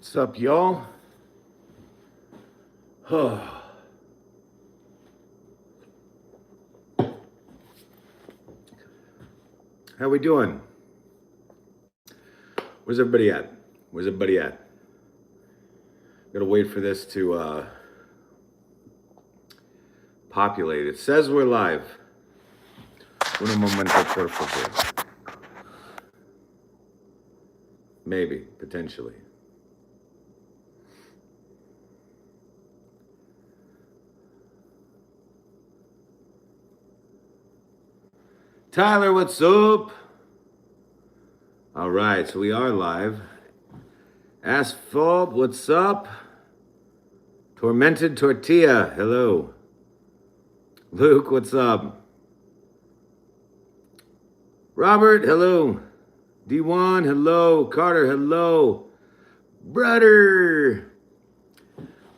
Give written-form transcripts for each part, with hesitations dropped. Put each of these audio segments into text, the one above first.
What's up, y'all? Oh. How we doing? Where's everybody at? Where's everybody at? Gotta wait for this to populate. It says we're live. Un momento, por favor. Maybe, potentially. Tyler, what's up? All right, so we are live. Asphalt, what's up? Tormented Tortilla, hello. Luke, what's up? Robert, hello. D1, hello. Carter, hello. Brother.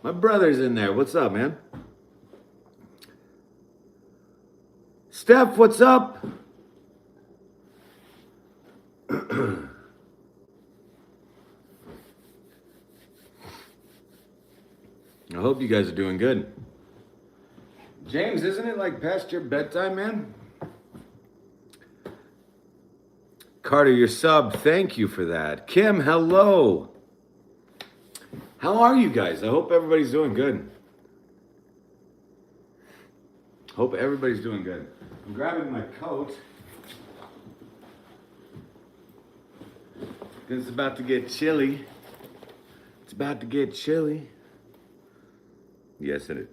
My brother's in there. What's up, man? Steph, what's up? I hope you guys are doing good. James, isn't it like past your bedtime, man? Carter, your sub, thank you for that. Kim, hello. How are you guys? I hope everybody's doing good. Hope everybody's doing good. I'm grabbing my coat. It's about to get chilly. It's about to get chilly. Yes, it is.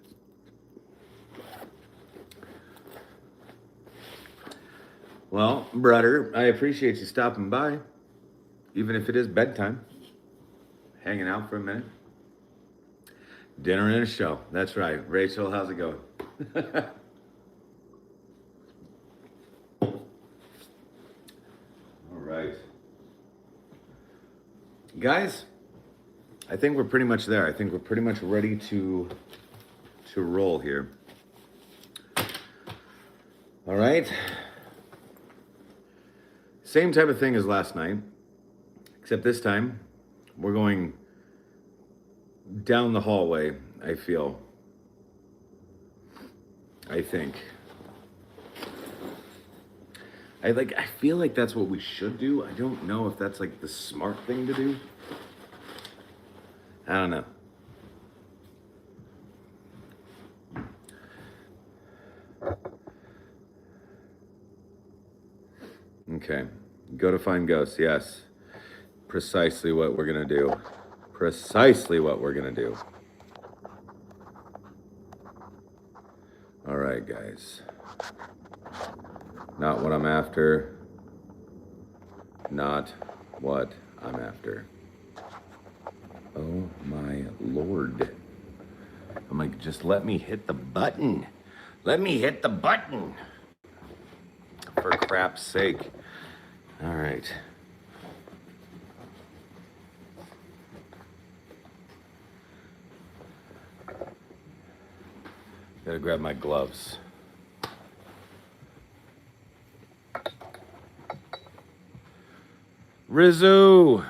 Well, brother, I appreciate you stopping by, even if it is bedtime. Hanging out for a minute. Dinner and a show. That's right. Rachel, how's it going? All right. Guys, I think we're pretty much there. I think we're pretty much ready to roll here. All right. Same type of thing as last night, except this time we're going down the hallway, I feel. I think. I feel like that's what we should do. I don't know if that's like the smart thing to do. I don't know. Okay. Go to find ghosts. Yes. Precisely what we're going to do. Precisely what we're going to do. All right, guys. Not what I'm after. Not what I'm after. Oh my Lord. I'm like, just let me hit the button. Let me hit the button. For crap's sake. All right. Gotta grab my gloves. Rizzo.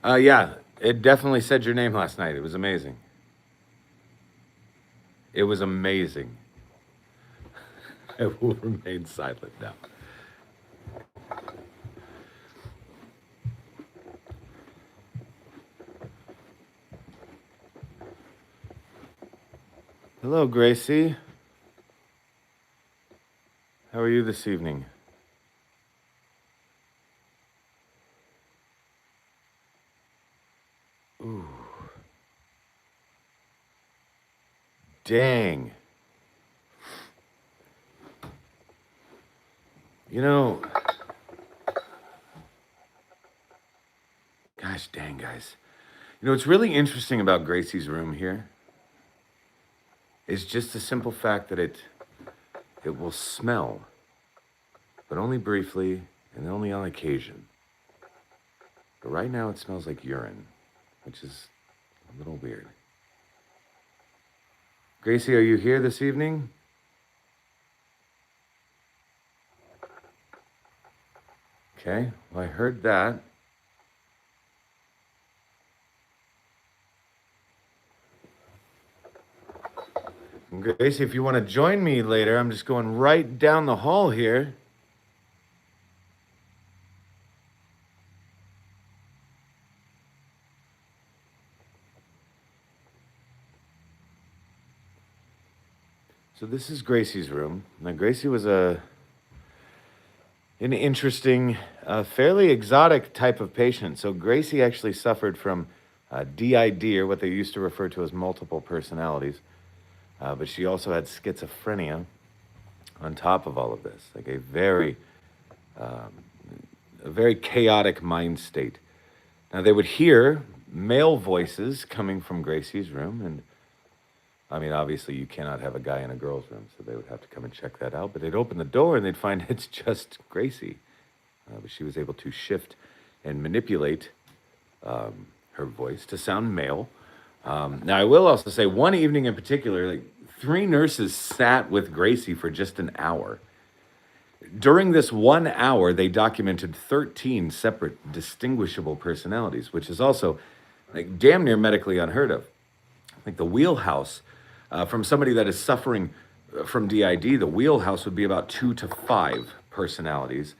Yeah, it definitely said your name last night. It was amazing. It was amazing. I will remain silent now. Hello, Gracie. How are you this evening? Ooh. Dang. You know, gosh dang, guys. You know, what's really interesting about Gracie's room here is just the simple fact that it will smell, but only briefly and only on occasion. But right now it smells like urine, which is a little weird. Gracie, are you here this evening? Okay, well, I heard that. Gracie, if you want to join me later, I'm just going right down the hall here. So this is Gracie's room. Now, Gracie was an interesting, fairly exotic type of patient. So Gracie actually suffered from DID, or what they used to refer to as multiple personalities. But she also had schizophrenia on top of all of this, like a very chaotic mind state. Now they would hear male voices coming from Gracie's room, and I mean, obviously you cannot have a guy in a girl's room, so they would have to come and check that out. But they'd open the door and they'd find it's just Gracie. But she was able to shift and manipulate her voice to sound male. Now, I will also say, one evening in particular, like 3 nurses sat with Gracie for just an hour. During this 1 hour, they documented 13 separate distinguishable personalities, which is also like damn near medically unheard of. Like the wheelhouse from somebody that is suffering from DID, the wheelhouse would be about 2 to 5 personalities,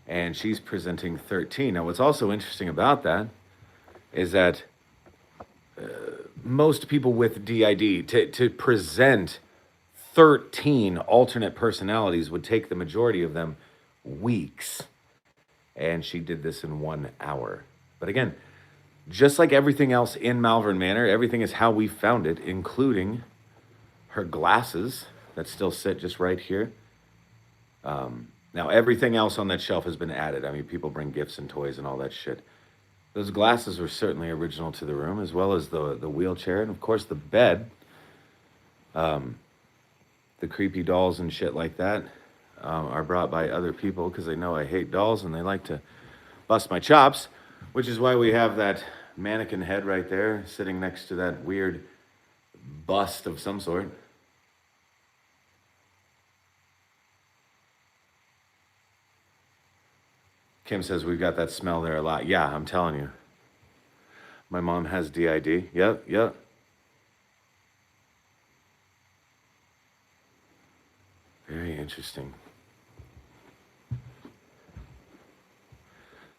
and she's presenting 13. Now, what's also interesting about that is that most people with DID to present 13 alternate personalities would take the majority of them weeks. And she did this in 1 hour. But again, just like everything else in Malvern Manor, everything is how we found it, including her glasses that still sit just right here. Now, everything else on that shelf has been added. I mean, people bring gifts and toys and all that shit. Those glasses were certainly original to the room, as well as the wheelchair, and of course the bed. The creepy dolls and shit like that are brought by other people because they know I hate dolls and they like to bust my chops, which is why we have that mannequin head right there sitting next to that weird bust of some sort. Kim says we've got that smell there a lot. Yeah, I'm telling you. My mom has DID. Yep. Very interesting.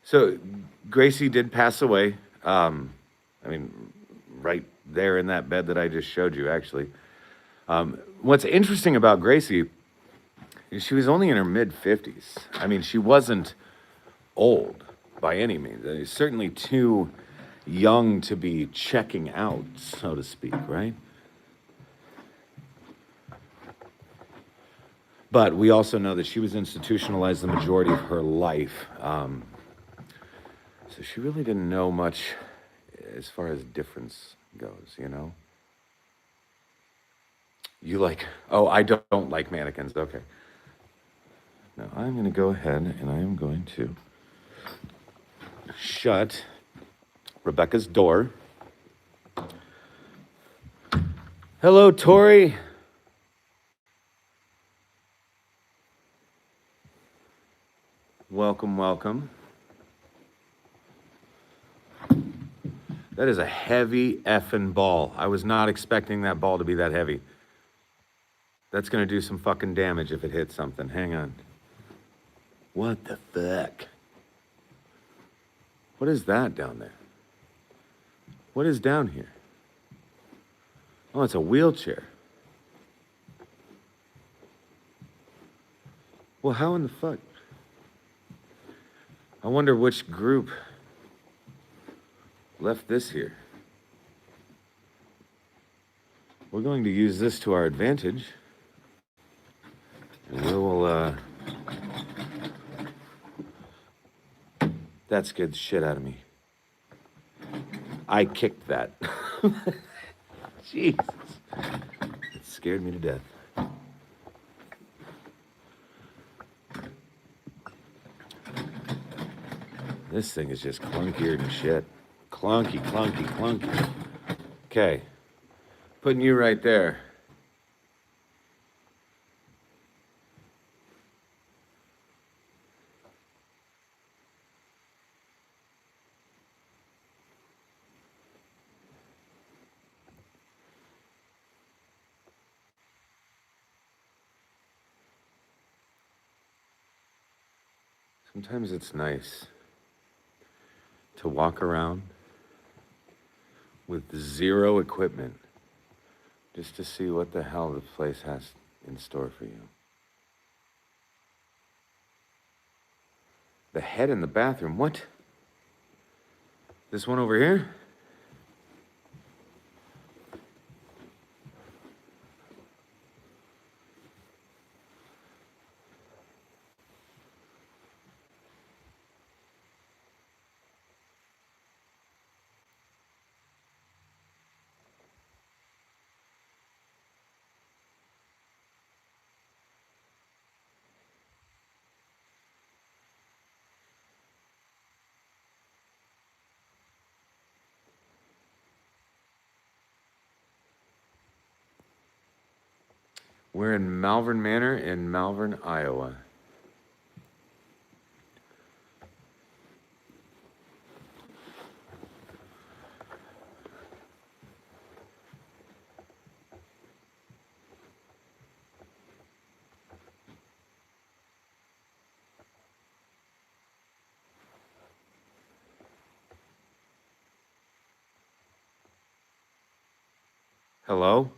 So Gracie did pass away. I mean, right there in that bed that I just showed you, actually. What's interesting about Gracie is she was only in her mid-50s. I mean, she wasn't old by any means. I mean, certainly too young to be checking out, so to speak, right? But we also know that she was institutionalized the majority of her life. So she really didn't know much as far as difference goes, you know? You like, oh, I don't like mannequins. Okay. Now I'm going to go ahead and I am going to shut Rebecca's door. Hello, Tori. Welcome. That is a heavy effing ball. I was not expecting that ball to be that heavy. That's gonna do some fucking damage if it hits something. Hang on. What the fuck? What is that down there? What is down here? Oh, it's a wheelchair. Well, how in the fuck? I wonder which group left this here. We're going to use this to our advantage. And we will, that scared the shit out of me. I kicked that. Jesus. It scared me to death. This thing is just clunkier than shit. Clunky. Okay. Putting you right there. Sometimes it's nice to walk around with zero equipment just to see what the hell the place has in store for you. The head in the bathroom, what? This one over here? We're in Malvern Manor in Malvern, Iowa. Hello?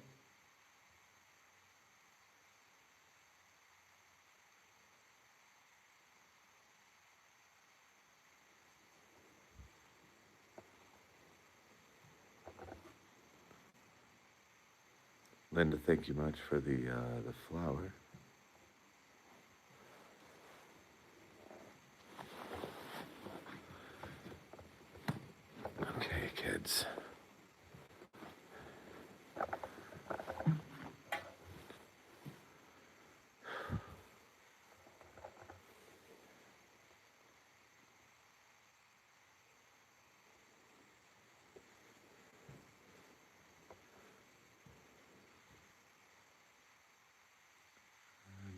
Linda, thank you much for the flower. Okay, kids.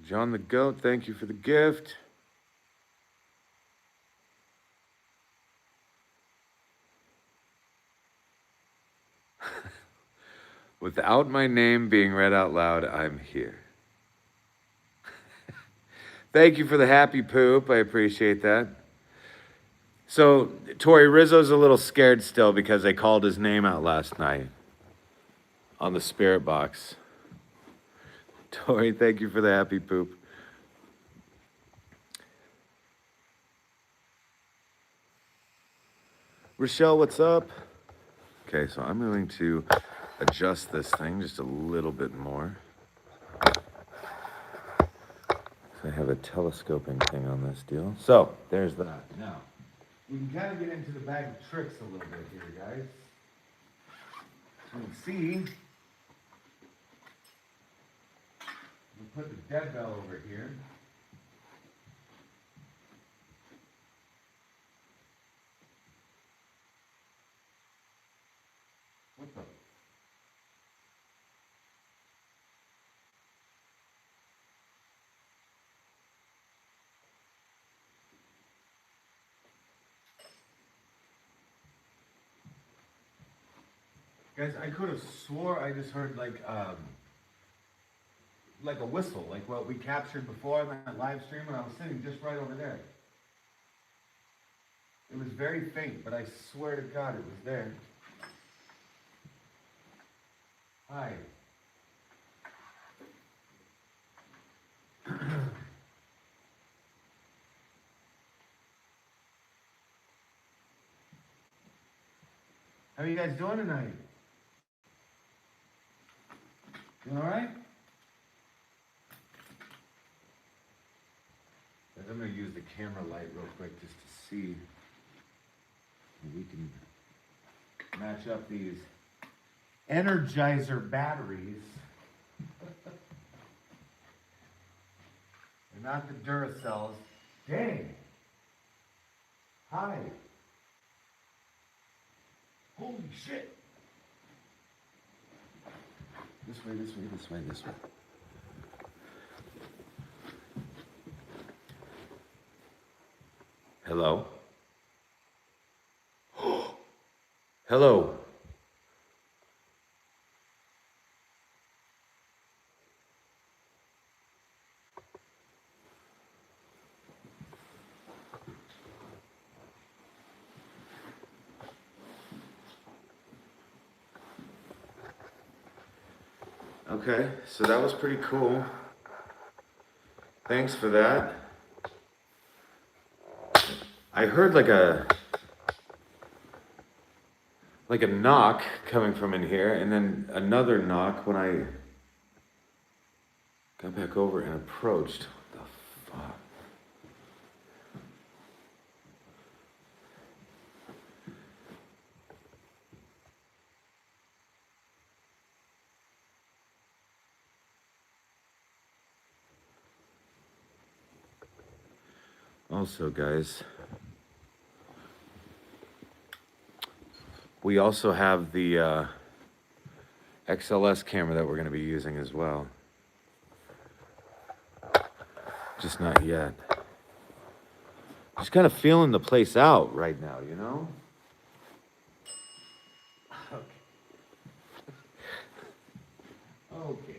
John the Goat, thank you for the gift. Without my name being read out loud, I'm here. Thank you for the happy poop. I appreciate that. So, Tori Rizzo's a little scared still because I called his name out last night on the spirit box. Tori, thank you for the happy poop. Rochelle, what's up? Okay, so I'm going to adjust this thing just a little bit more. I have a telescoping thing on this deal. So, there's that. Now, we can kind of get into the bag of tricks a little bit here, guys. So you can see, we put the dead bell over here. What the? Guys, I could have swore I just heard like a whistle, like what we captured before on that live stream when I was sitting just right over there. It was very faint, but I swear to God it was there. Hi. How are you guys doing tonight? You all right? Guys, I'm going to use the camera light real quick just to see if we can match up these Energizer batteries. They're not the Duracells. Dang. Hi. Holy shit. This way, this way, this way, this way. Hello? Hello? Okay, so that was pretty cool. Thanks for that. I heard like a knock coming from in here, and then another knock when I got back over and approached. What the fuck? Also, guys, we also have the XLS camera that we're going to be using as well. Just not yet. Just kind of feeling the place out right now, you know? Okay.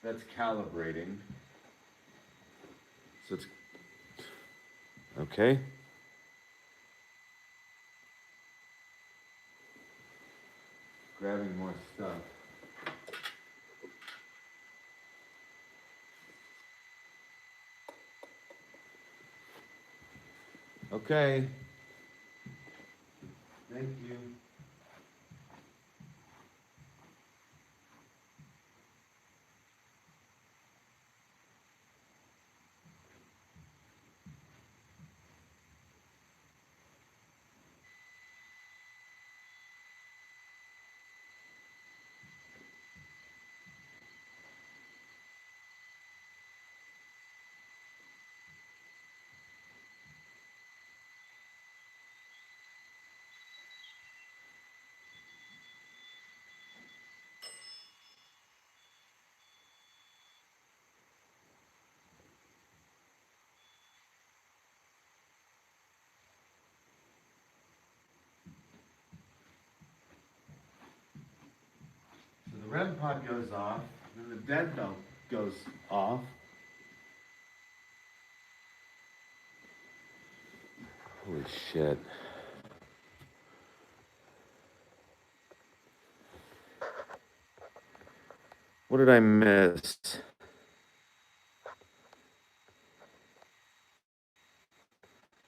That's calibrating. So it's okay. Grabbing more stuff. Okay. Thank you. So the REM pod goes off, and then the dead belt goes off. Holy shit. What did I miss?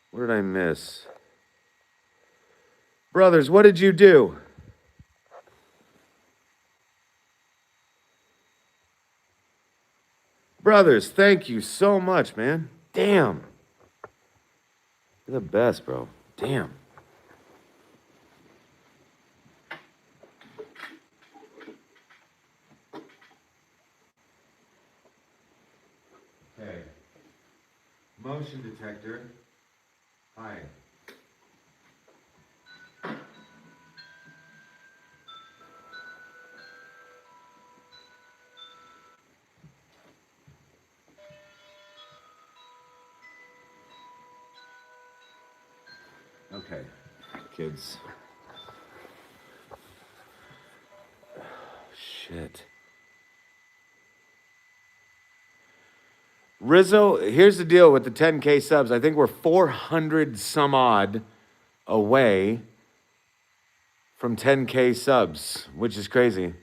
What did I miss? Brothers, what did you do? Brothers, thank you so much, man. Damn. You're the best, bro. Damn. Okay. Motion detector. Hi. Okay. Kids. Shit. Rizzo, here's the deal with the 10K subs. I think we're 400 some odd away from 10K subs, which is crazy.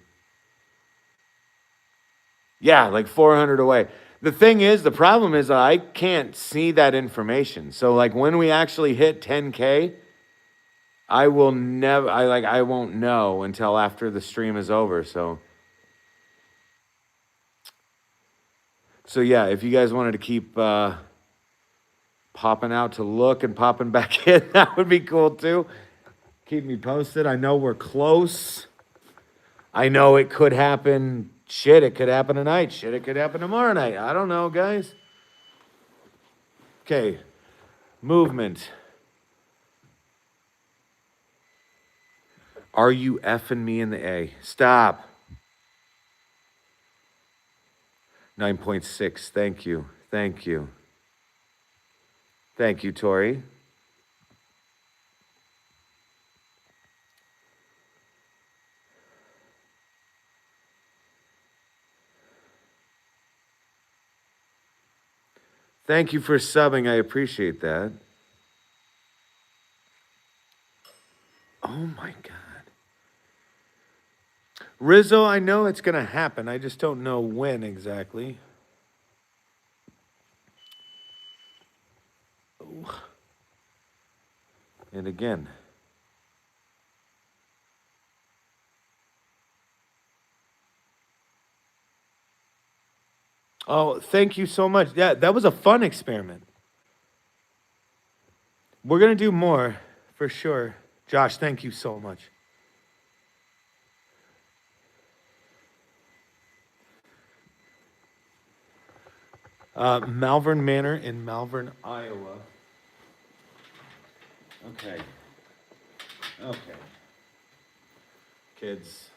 Yeah, like 400 away. The thing is, the problem is I can't see that information. So like when we actually hit 10K, I will never I won't know until after the stream is over. So yeah, if you guys wanted to keep popping out to look and popping back in, that would be cool too. Keep me posted. I know we're close. I know it could happen. Shit, it could happen tonight. Shit, it could happen tomorrow night. I don't know, guys. Okay. Movement. Are you effing me in the A? Stop. 9.6. Thank you. Thank you. Thank you, Tori. Thank you for subbing. I appreciate that. Oh my God. Rizzo, I know it's going to happen. I just don't know when exactly. Oh. And again. Oh, thank you so much. Yeah, that was a fun experiment. We're going to do more for sure. Josh, thank you so much. Malvern Manor in Malvern, Iowa. Okay. Okay. Kids.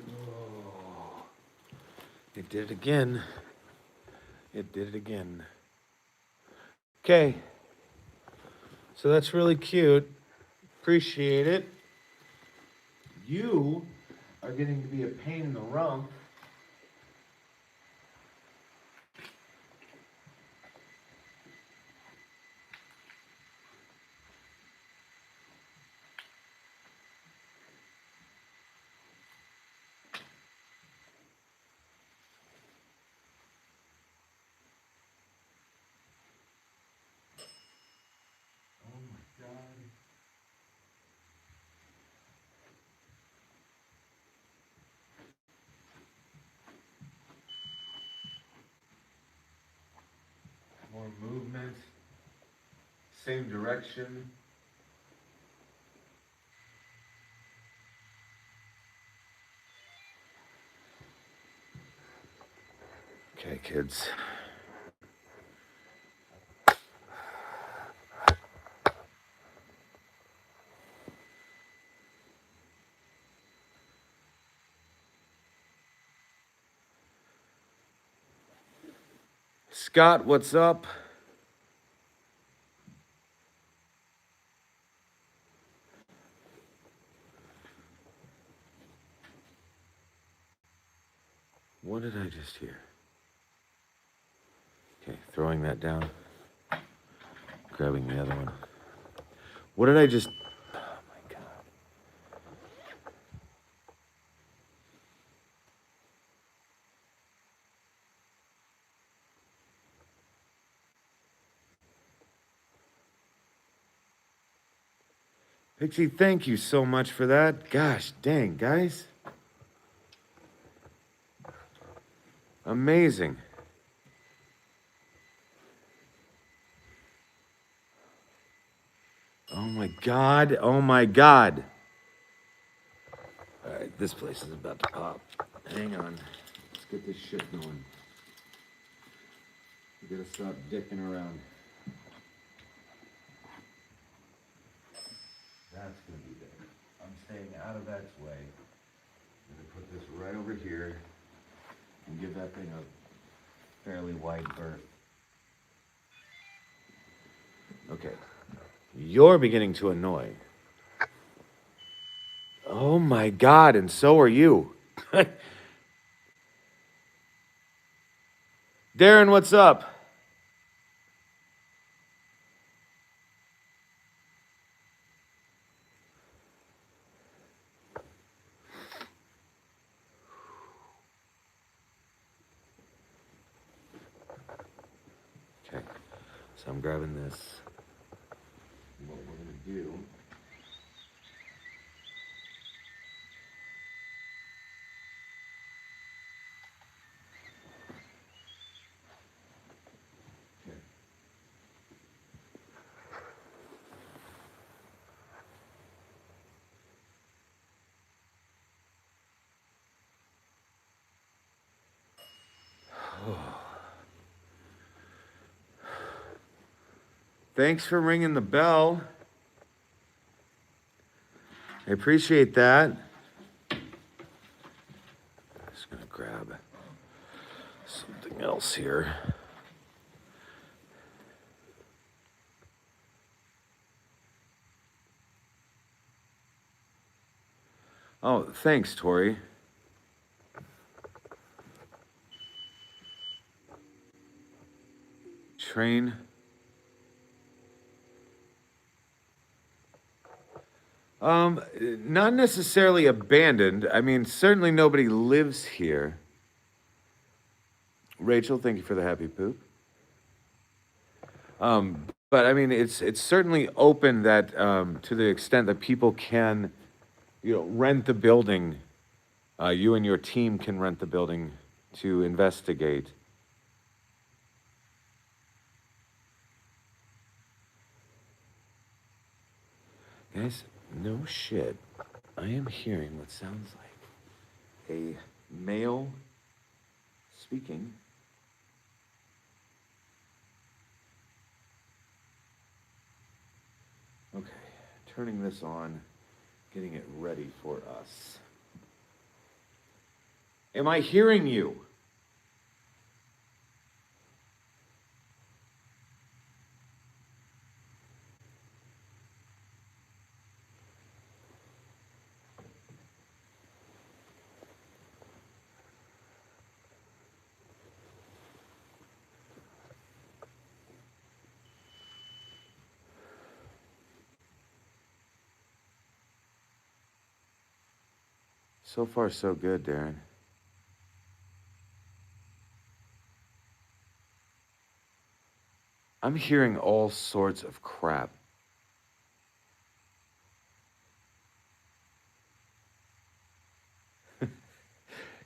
Oh, it did it again. It did it again. Okay. So that's really cute. Appreciate it. You are getting to be a pain in the rump. Oh my God. More movement. Same direction. Okay, kids. Scott, what's up? What did I just hear? Okay, throwing that down. Grabbing the other one. What did I just... Oh my God. Pixie, thank you so much for that. Gosh, dang, guys. Amazing. Oh my God. Oh my God. All right, this place is about to pop. Hang on. Let's get this shit going. We gotta stop dicking around. That's gonna be there. I'm staying out of that way. I'm gonna put this right over here and give that thing a fairly wide berth. Okay. You're beginning to annoy. Oh my God, and so are you. Darren, what's up? Okay, so I'm grabbing this. What we're gonna do. Okay. Thanks for ringing the bell. I appreciate that. Just gonna grab something else here. Oh, thanks, Tori. train. Not necessarily abandoned. I mean, certainly nobody lives here. Rachel, thank you for the happy poop. But I mean, it's certainly open that to the extent that people can, rent the building. You and your team can rent the building to investigate. Guys, no shit. I am hearing what sounds like a male speaking. Okay, turning this on, getting it ready for us. Am I hearing you? So far, so good, Darren. I'm hearing all sorts of crap.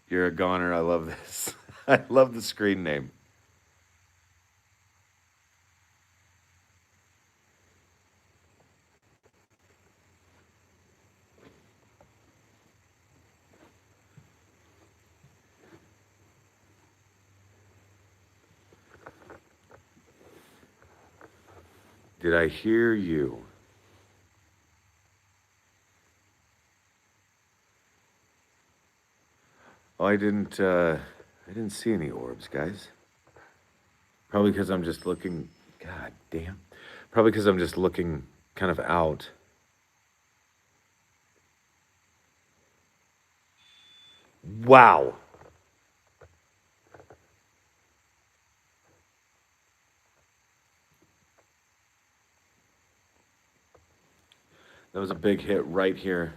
You're a goner. I love this. I love the screen name. Did I hear you? Oh, I didn't see any orbs, guys. Probably because I'm just looking. God damn. Probably because I'm just looking kind of out. Wow. That was a big hit right here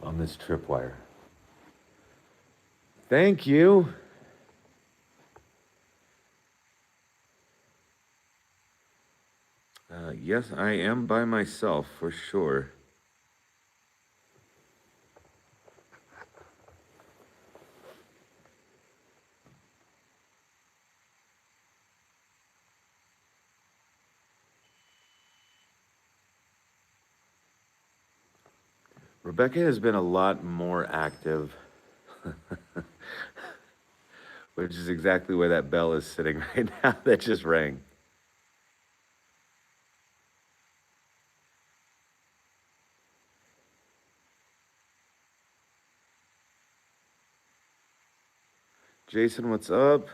on this tripwire. Thank you. Yes, I am by myself for sure. Rebecca has been a lot more active, which is exactly where that bell is sitting right now that just rang. Jason, what's up?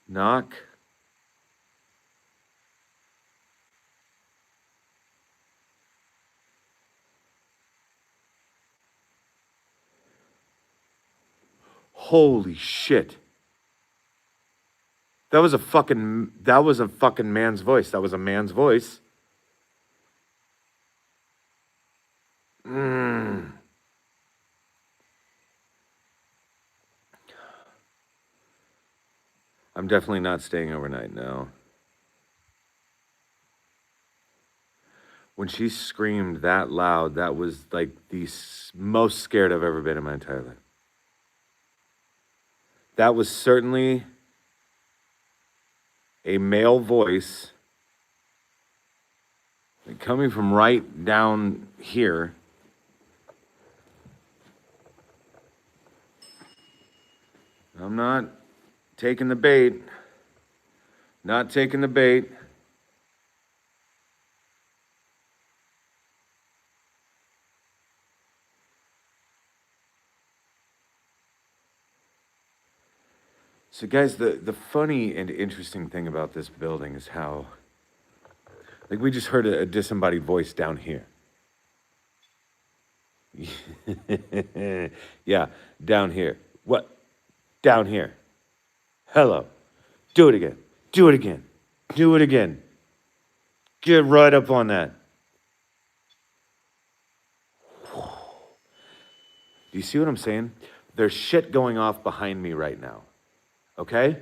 Knock. Holy shit. That was a fucking man's voice. That was a man's voice. Mm. I'm definitely not staying overnight, no. When she screamed that loud, that was like the most scared I've ever been in my entire life. That was certainly a male voice coming from right down here. I'm not taking the bait. Not taking the bait. So, guys, the funny and interesting thing about this building is how, like, we just heard a disembodied voice down here. Yeah, down here. What? Down here. Hello. Do it again. Do it again. Do it again. Get right up on that. Do you see what I'm saying? There's shit going off behind me right now. Okay?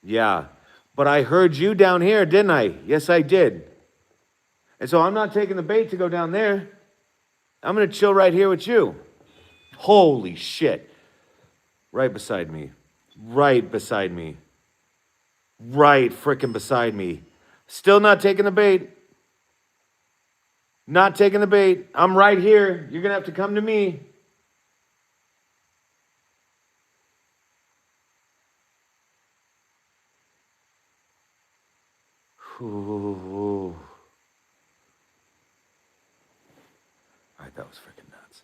Yeah. But I heard you down here, didn't I? Yes, I did. And so I'm not taking the bait to go down there. I'm going to chill right here with you. Holy shit. Right beside me. Right beside me. Right frickin' beside me. Still not taking the bait. Not taking the bait. I'm right here. You're going to have to come to me. Ooh. All right, that was freaking nuts.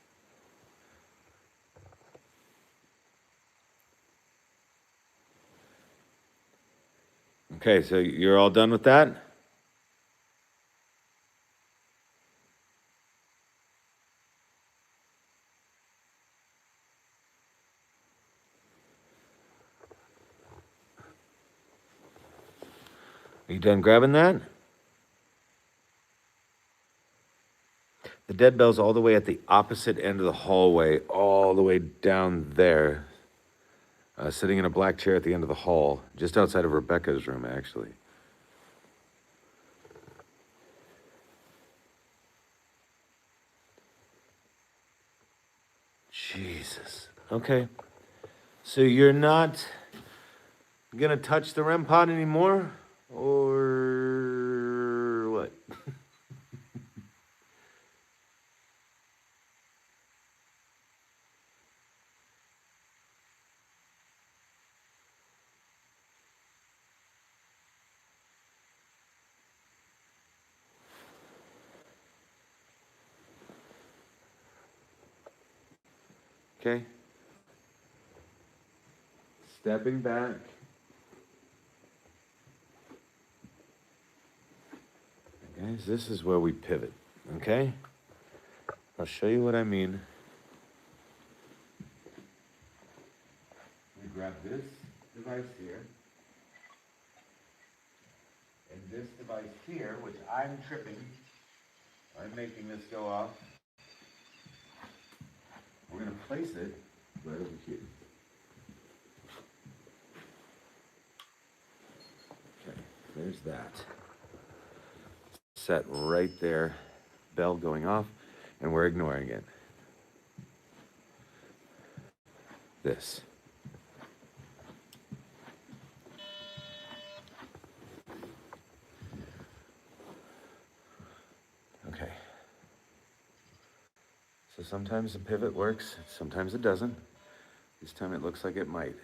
Okay, so you're all done with that? Are you done grabbing that? The dead bell's all the way at the opposite end of the hallway, all the way down there. Sitting in a black chair at the end of the hall, just outside of Rebecca's room, actually. Jesus. Okay. So you're not gonna touch the REM pod anymore? Or what? Okay. Stepping back. Guys, this is where we pivot, okay? I'll show you what I mean. Let me grab this device here. And this device here, which I'm tripping. I'm making this go off. We're going to place it right over here. Okay, there's that. Set right there. Bell going off, and we're ignoring it. This. Okay. So sometimes the pivot works, sometimes it doesn't. This time it looks like it might.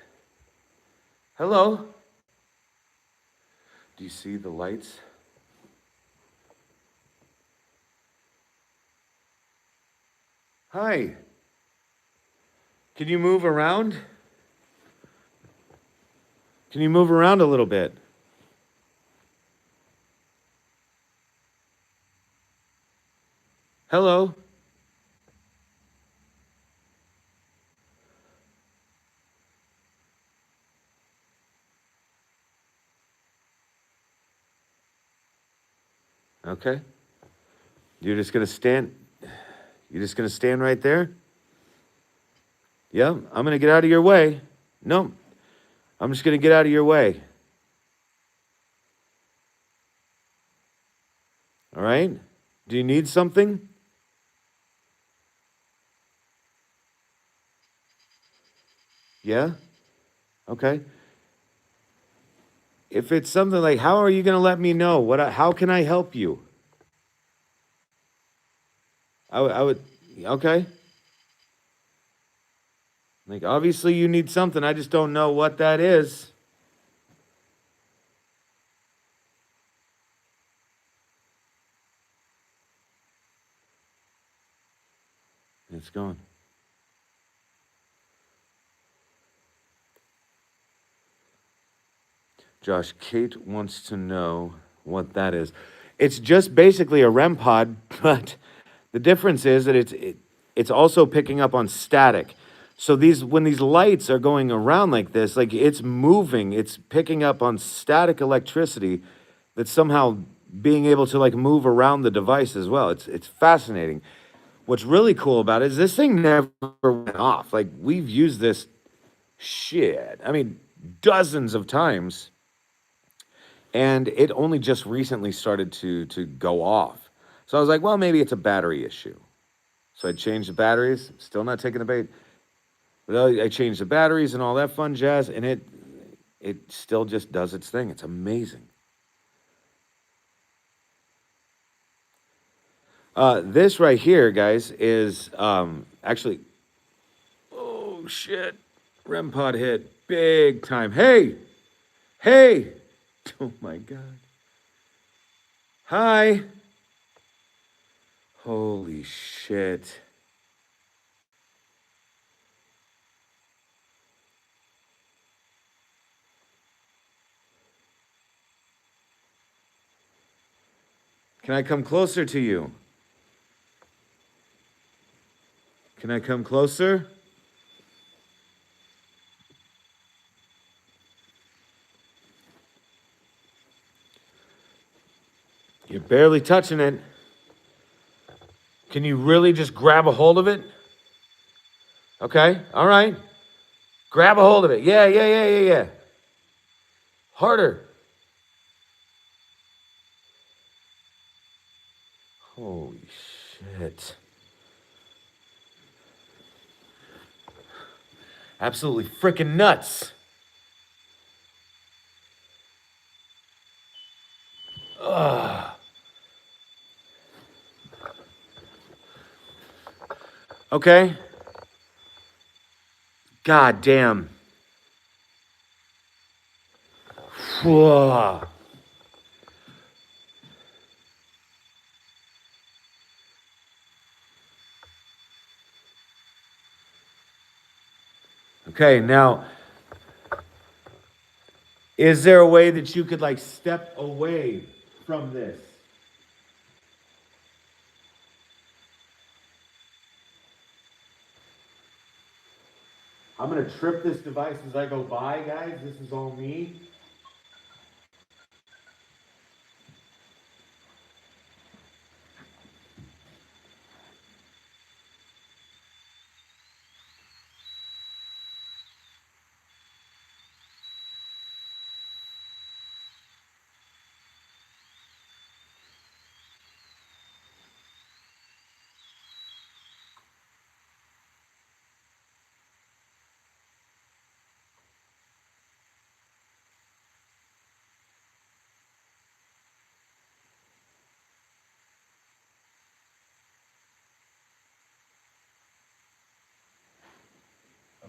Hello? Do you see the lights? Hi. Can you move around? Can you move around a little bit? Hello? Okay. You're just gonna stand. You're just gonna stand right there? Yeah, I'm gonna get out of your way. No, I'm just gonna get out of your way. All right? Do you need something? Yeah? Okay. If it's something like, how are you gonna let me know? How can I help you? I would, okay. Like, obviously you need something. I just don't know what that is. It's gone. Josh, Kate wants to know what that is. It's just basically a REM pod, but the difference is that it's also picking up on static. So these when these lights are going around like this, like it's moving, it's picking up on static electricity that's somehow being able to like move around the device as well. It's fascinating. What's really cool about it is this thing never went off. Like we've used this shit. I mean, dozens of times, and it only just recently started to go off. So I was like, well, maybe it's a battery issue. So I changed the batteries. Still not taking the bait. But I changed the batteries and all that fun jazz, and it still just does its thing. It's amazing. This right here, guys, is actually. Oh shit! REM pod hit big time. Hey, hey! Oh my god! Hi! Holy shit! Can I come closer to you? Can I come closer? You're barely touching it. Can you really just grab a hold of it? Okay, all right. Grab a hold of it. Yeah, yeah, yeah, yeah, yeah. Harder. Holy shit. Absolutely freaking nuts. Ugh. Okay. God damn. Whoa. Okay, now, is there a way that you could like step away from this? I'm gonna trip this device as I go by, guys. This is all me.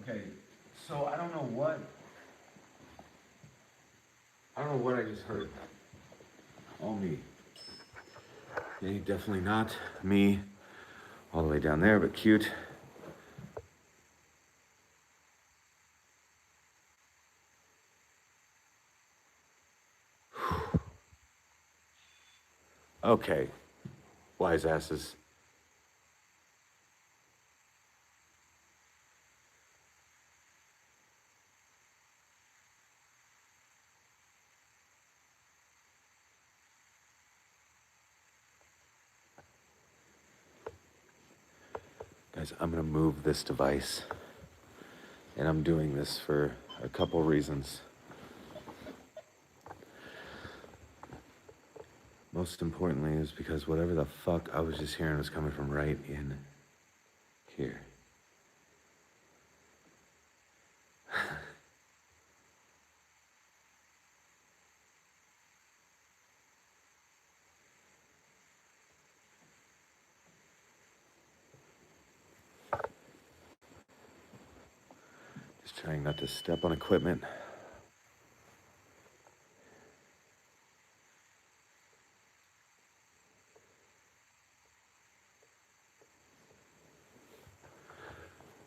Okay, so I don't know what I just heard. All me. Okay, definitely not me. All the way down there, but cute. Okay, wise asses. Guys, I'm gonna move this device. And I'm doing this for a couple reasons. Most importantly is because whatever the fuck I was just hearing was coming from right in here. Just trying not to step on equipment.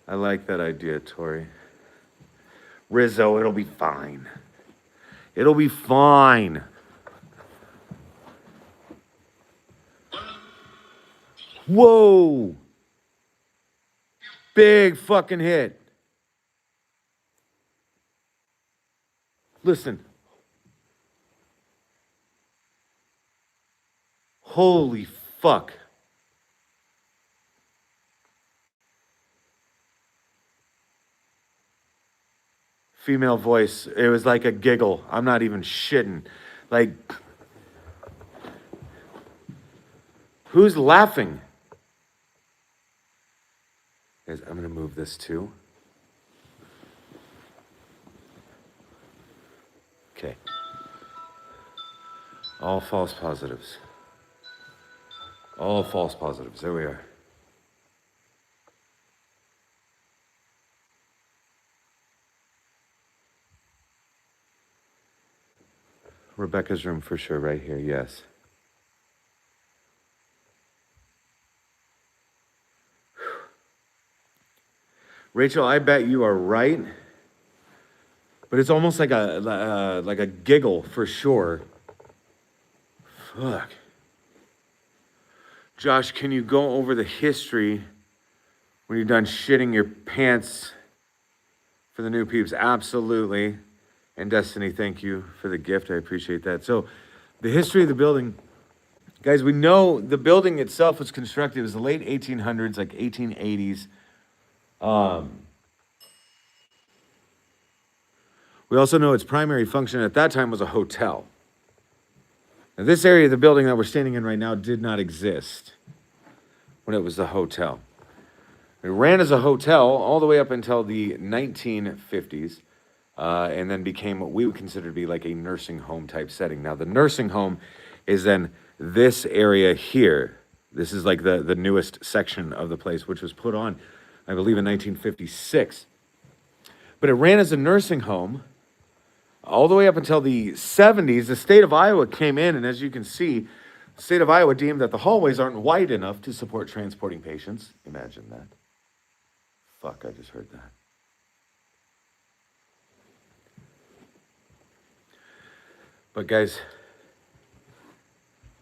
I like that idea, Tori. Rizzo, it'll be fine. It'll be fine. Whoa. Big fucking hit. Listen. Holy fuck. Female voice. It was like a giggle. I'm not even shitting. Like, who's laughing? Guys, I'm going to move this too. Okay. All false positives. All false positives. There we are. Rebecca's room for sure, right here, yes. Rachel, I bet you are right, but it's almost like a giggle for sure. Fuck. Josh, can you go over the history when you're done shitting your pants for the new peeps? Absolutely. And Destiny, thank you for the gift. I appreciate that. So, the history of the building, guys, we know the building itself was constructed. It was the late 1800s, like 1880s. We also know its primary function at that time was a hotel. Now, this area of the building that we're standing in right now did not exist when it was the hotel. It ran as a hotel all the way up until the 1950s. And then became what we would consider to be like a nursing home type setting. Now, the nursing home is then this area here. This is like the newest section of the place, which was put on, I believe, in 1956. But it ran as a nursing home all the way up until the 70s. The state of Iowa came in, and as you can see, the state of Iowa deemed that the hallways aren't wide enough to support transporting patients. Imagine that. Fuck, I just heard that. But guys,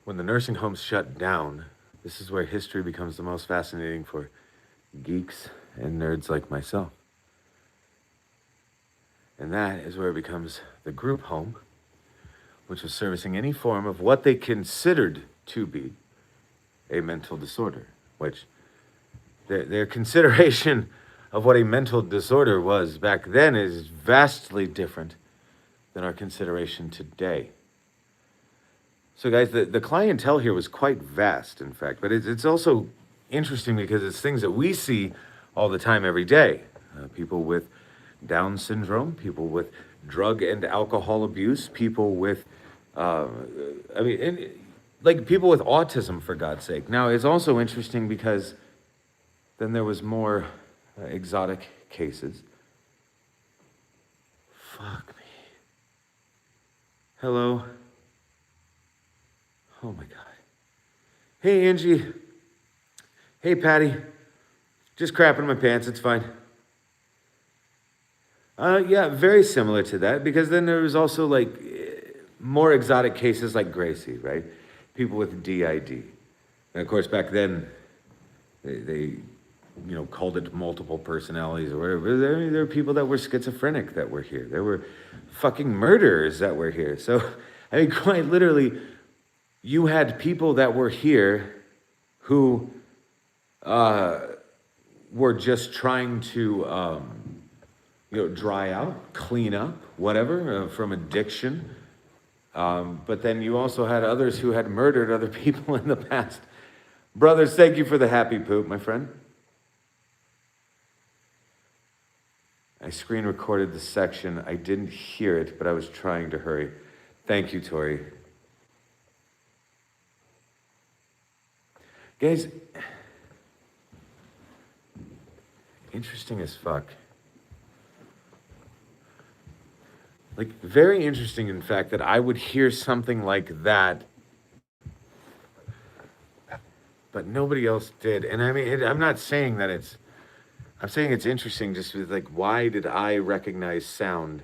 when the nursing homes shut down, this is where history becomes the most fascinating for geeks and nerds like myself. And that is where it becomes the group home, which was servicing any form of what they considered to be a mental disorder, which their consideration of what a mental disorder was back then is vastly different than our consideration today. So guys, the clientele here was quite vast, in fact, but it's also interesting because it's things that we see all the time, every day. People with Down syndrome, people with drug and alcohol abuse, people with, like people with autism, for God's sake. Now, it's also interesting because then there was more exotic cases. Fuck me. Hello. Oh my God. Hey, Angie. Hey, Patty. Just crapping my pants. It's fine. Yeah, very similar to that, because then there was also like more exotic cases like Gracie, right? People with DID. And of course, back then, they called it multiple personalities or whatever. There were people that were schizophrenic that were here. There were fucking murderers that were here. So, I mean, quite literally, you had people that were here who were just trying to, dry out, clean up, whatever, from addiction. But then you also had others who had murdered other people in the past. Brothers, thank you for the happy poop, my friend. I screen recorded the section. I didn't hear it, but I was trying to hurry. Thank you, Tori. Guys, interesting as fuck. Like, very interesting, in fact, that I would hear something like that, but nobody else did. And I mean, I'm not saying that I'm saying it's interesting just with, like, why did I recognize sound?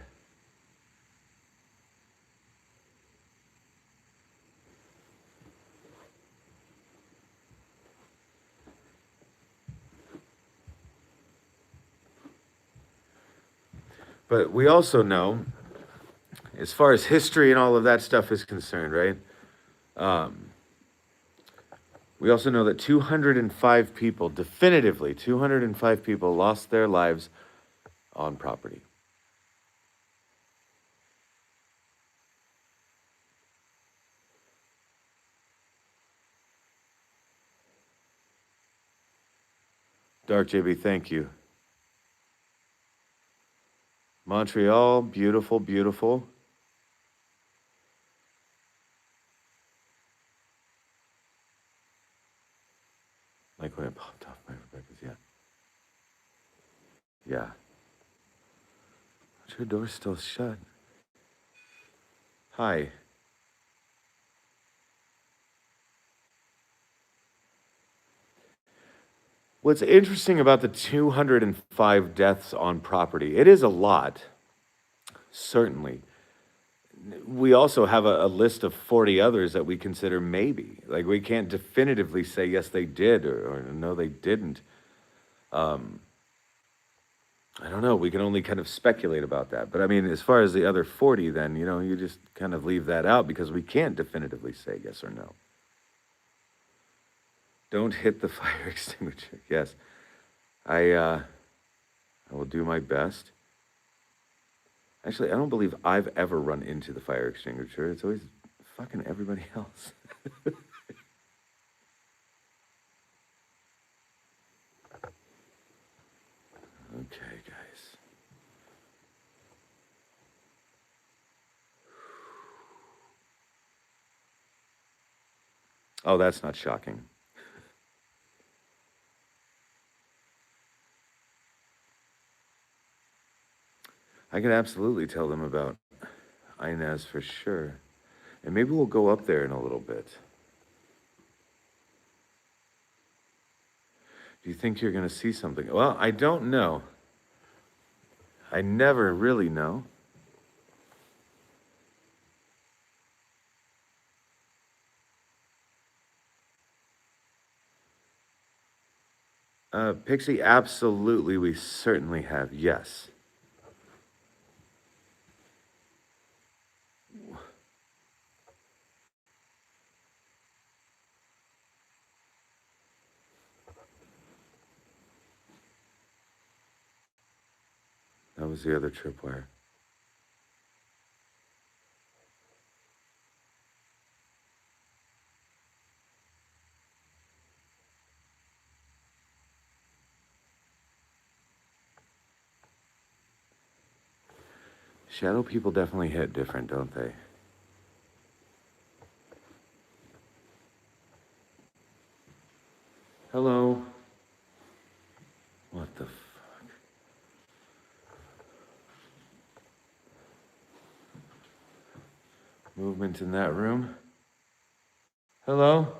But we also know, as far as history and all of that stuff is concerned, right? Um, we also know that 205 people, definitively 205 people, lost their lives on property. Dark JB, thank you. Montreal, beautiful, beautiful. Like when it popped off my Rebecca's, yeah. Yeah. But your door's still shut. Hi. What's interesting about the 205 deaths on property, it is a lot, certainly. We also have a list of 40 others that we consider maybe. Like, we can't definitively say, yes, they did, or no, they didn't. I don't know. We can only kind of speculate about that. But I mean, as far as the other 40, then, you just kind of leave that out because we can't definitively say yes or no. Don't hit the fire extinguisher. Yes. I will do my best. Actually, I don't believe I've ever run into the fire extinguisher. It's always fucking everybody else. Okay, guys. Oh, that's not shocking. I can absolutely tell them about Inez for sure. And maybe we'll go up there in a little bit. Do you think you're going to see something? Well, I don't know. I never really know. Pixie, absolutely, we certainly have. Yes. That was the other tripwire. Shadow people definitely hit different, don't they? Hello. What the fuck? Movement in that room? Hello?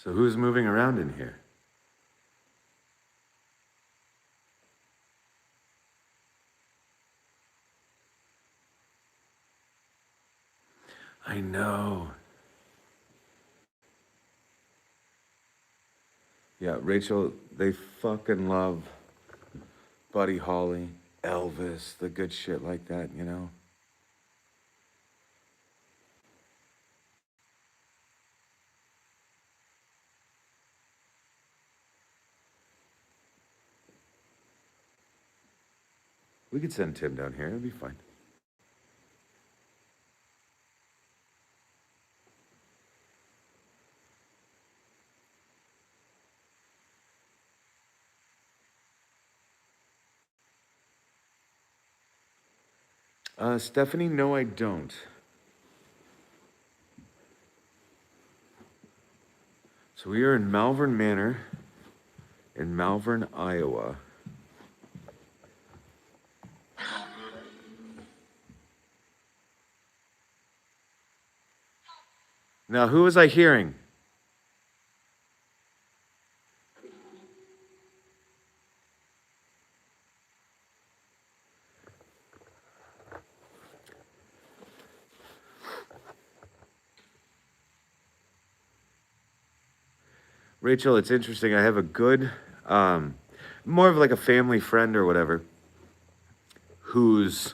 So who's moving around in here? I know. Yeah, Rachel, they fucking love Buddy Holly, Elvis, the good shit like that. We could send Tim down here. It'd be fine. Stephanie, no, I don't. So we are in Malvern Manor in Malvern, Iowa. Now, who was I hearing? Rachel, it's interesting. I have a good, more of like a family friend or whatever, who's,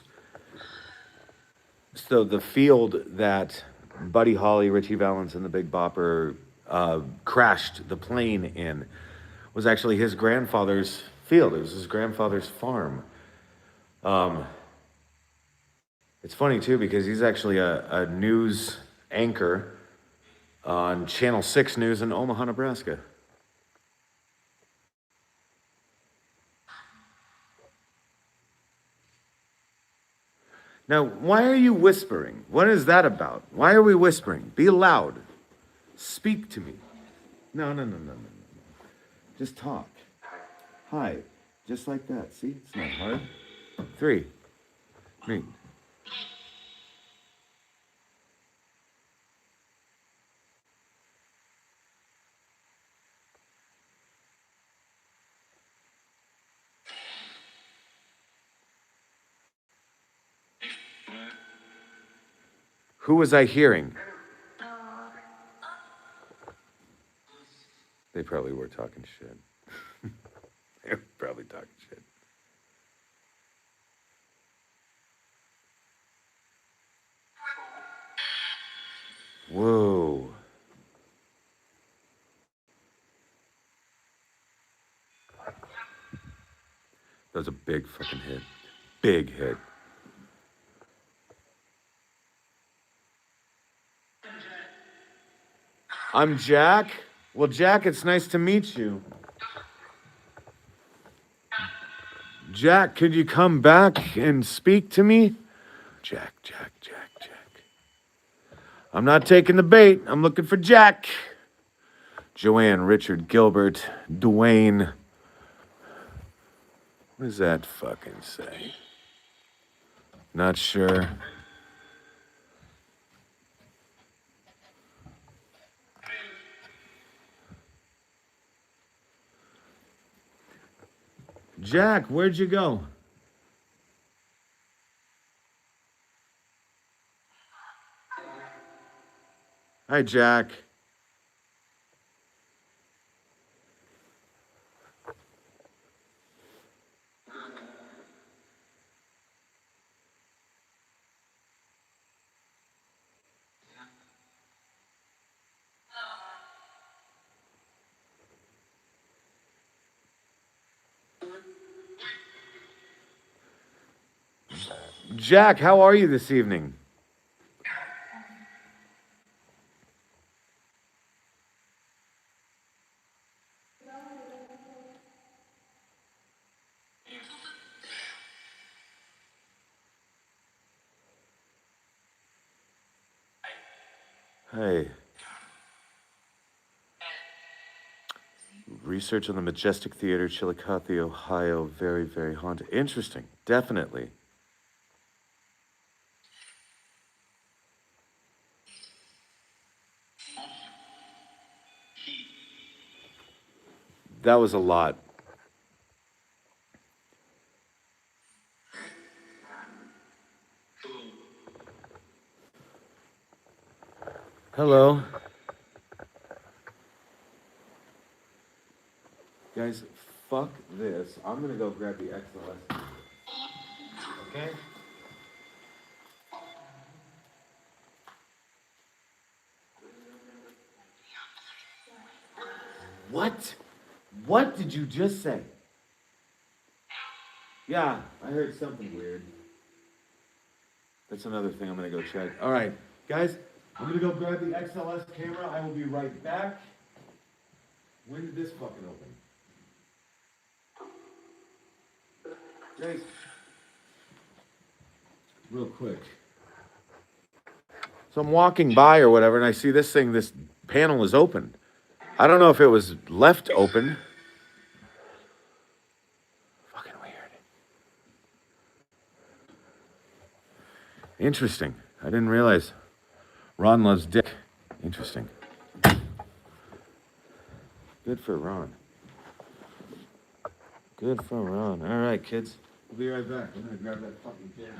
so the field that Buddy Holly, Richie Valens, and the Big Bopper crashed the plane in was actually his grandfather's field. It was his grandfather's farm. It's funny too because he's actually a news anchor on Channel 6 News in Omaha, Nebraska. Now, why are you whispering? What is that about? Why are we whispering? Be loud. Speak to me. No, no, no, no, no, no. Just talk. Hi. Just like that. See? It's not hard. 3. Me. Who was I hearing? They probably were talking shit. They were probably talking shit. Whoa. That was a big fucking hit. Big hit. I'm Jack. Well, Jack, it's nice to meet you. Jack, could you come back and speak to me? Jack, Jack, Jack, Jack. I'm not taking the bait. I'm looking for Jack. Joanne, Richard, Gilbert, Dwayne. What does that fucking say? Not sure. Jack, where'd you go? Hi, Jack. Jack, how are you this evening? Hey. Research on the Majestic Theater, Chillicothe, Ohio. Very, very haunted. Interesting. Definitely. That was a lot. Hello. Guys, fuck this. I'm gonna go grab the XLS. Okay? What? What did you just say? Yeah, I heard something weird. That's another thing I'm gonna go check. All right, guys, I'm gonna go grab the XLS camera. I will be right back. When did this fucking open? Guys, real quick. So I'm walking by or whatever, and I see this thing, this panel is open. I don't know if it was left open. Fucking weird. Interesting. I didn't realize Ron loves dick. Interesting. Good for Ron. Good for Ron. All right, kids. We'll be right back. I'm gonna grab that fucking kid.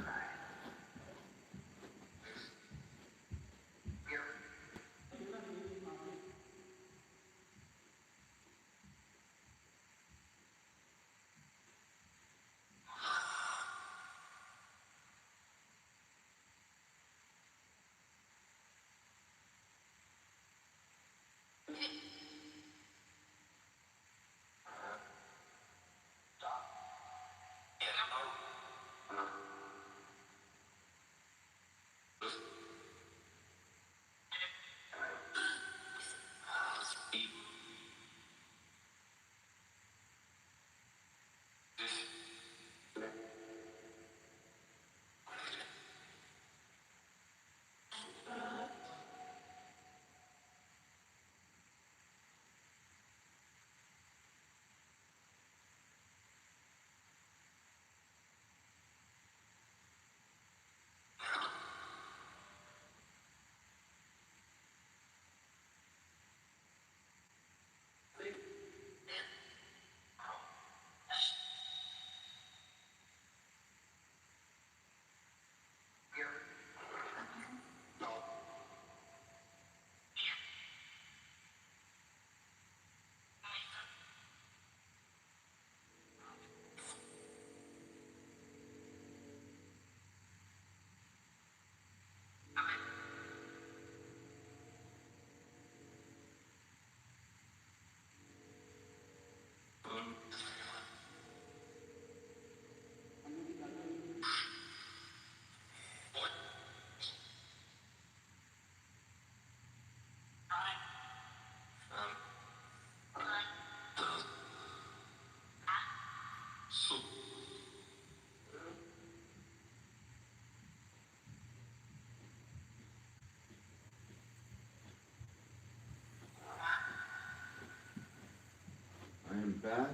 I am back.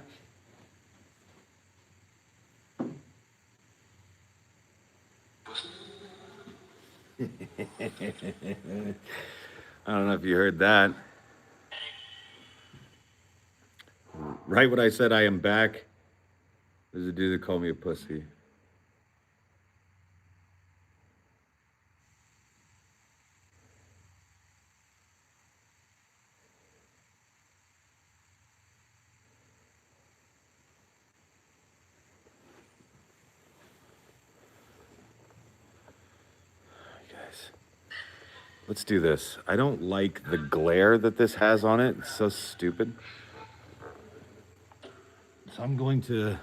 I don't know if you heard that. Right when I said I am back, there's a dude that called me a pussy. Guys, let's do this. I don't like the glare that this has on it. It's so stupid. So I'm going to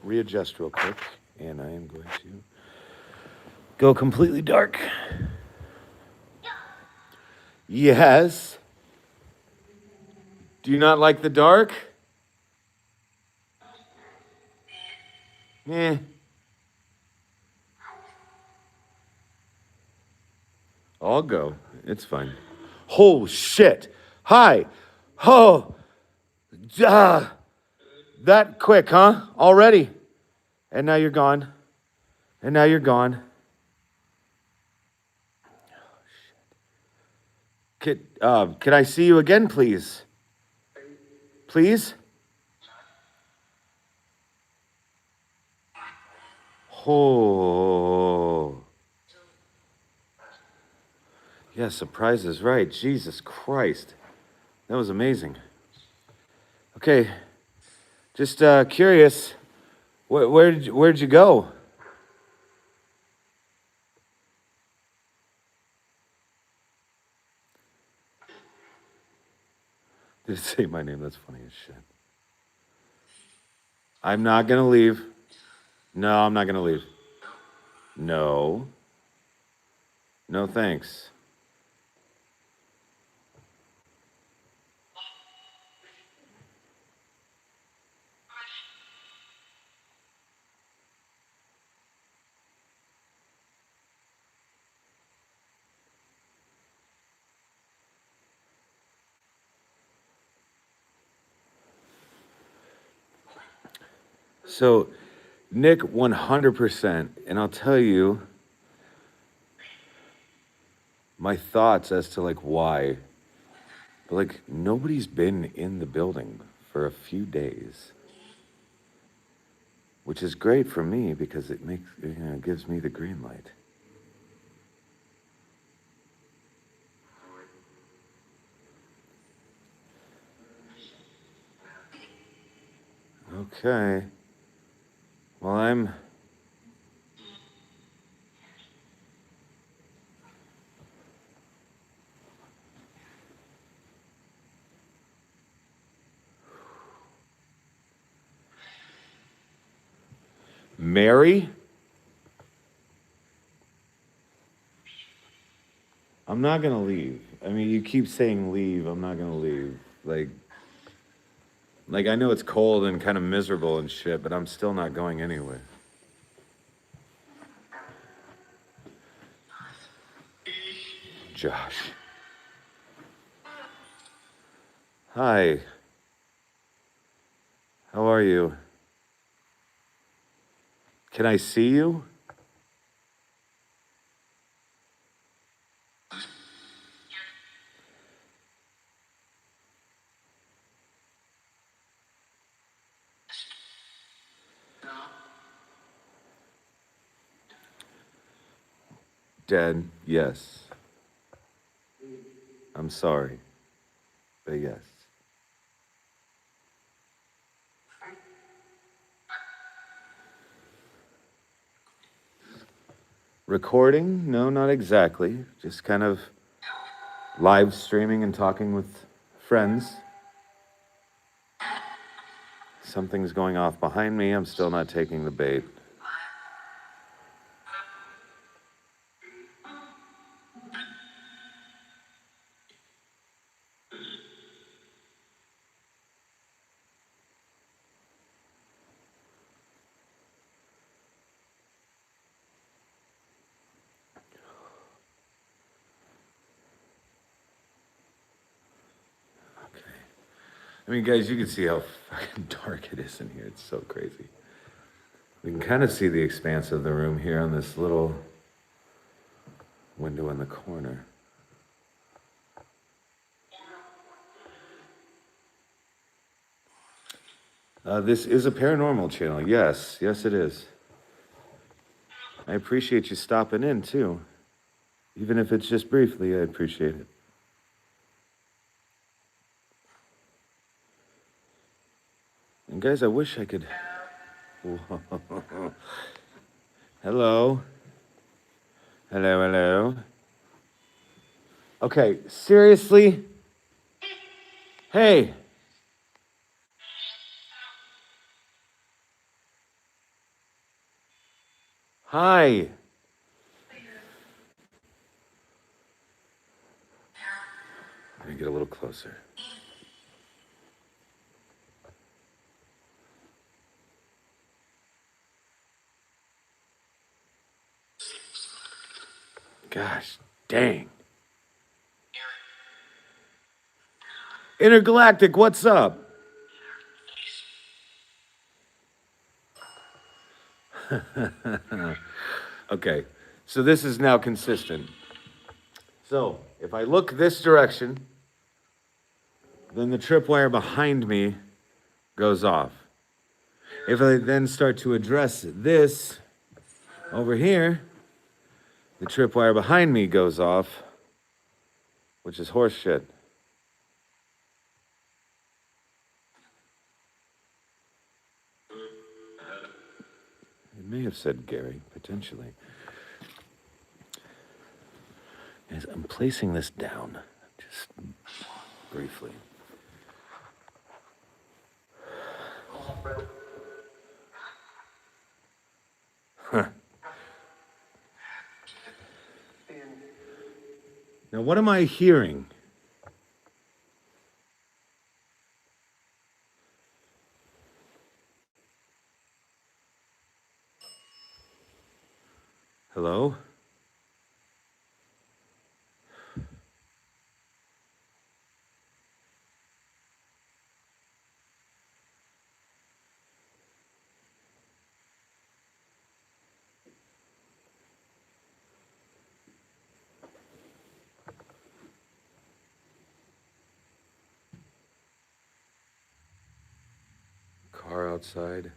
readjust real quick, and I am going to go completely dark. Yes. Do you not like the dark? Eh. I'll go. It's fine. Oh, shit. Hi. Oh. That quick, huh? Already. And now you're gone. And now you're gone. Can I see you again, please? Please? Oh. Yeah, surprise is right. Jesus Christ. That was amazing. Okay. Just curious. Where'd you go? Did it say my name? That's funny as shit. I'm not gonna leave. No, I'm not gonna leave. No. No thanks. So, Nick, 100%. And I'll tell you my thoughts as to like why. But like nobody's been in the building for a few days, which is great for me because it makes gives me the green light. Okay. Well, I'm. Mary? I'm not gonna leave. I mean, you keep saying leave. I'm not gonna leave. Like I know it's cold and kind of miserable and shit, but I'm still not going anywhere. Josh. Hi. How are you? Can I see you? Dead, yes. I'm sorry, but yes. Recording? No, not exactly. Just kind of live streaming and talking with friends. Something's going off behind me. I'm still not taking the bait. Okay. I mean, guys, you can see how fucking dark it is in here. It's so crazy. We can kind of see the expanse of the room here on this little window in the corner. This is a paranormal channel. Yes, yes, it is. I appreciate you stopping in, too. Even if it's just briefly, I appreciate it. And guys, I wish I could. Whoa. Hello. Hello, hello. Okay, seriously? Hey. Hi. Let me get a little closer. Gosh, dang. Intergalactic, what's up? Okay, so this is now consistent. So if I look this direction, then the tripwire behind me goes off. If I then start to address this over here, the tripwire behind me goes off, which is horse shit. It may have said Gary, potentially. As I'm placing this down, just briefly. Huh. Now, what am I hearing? Hello? car outside.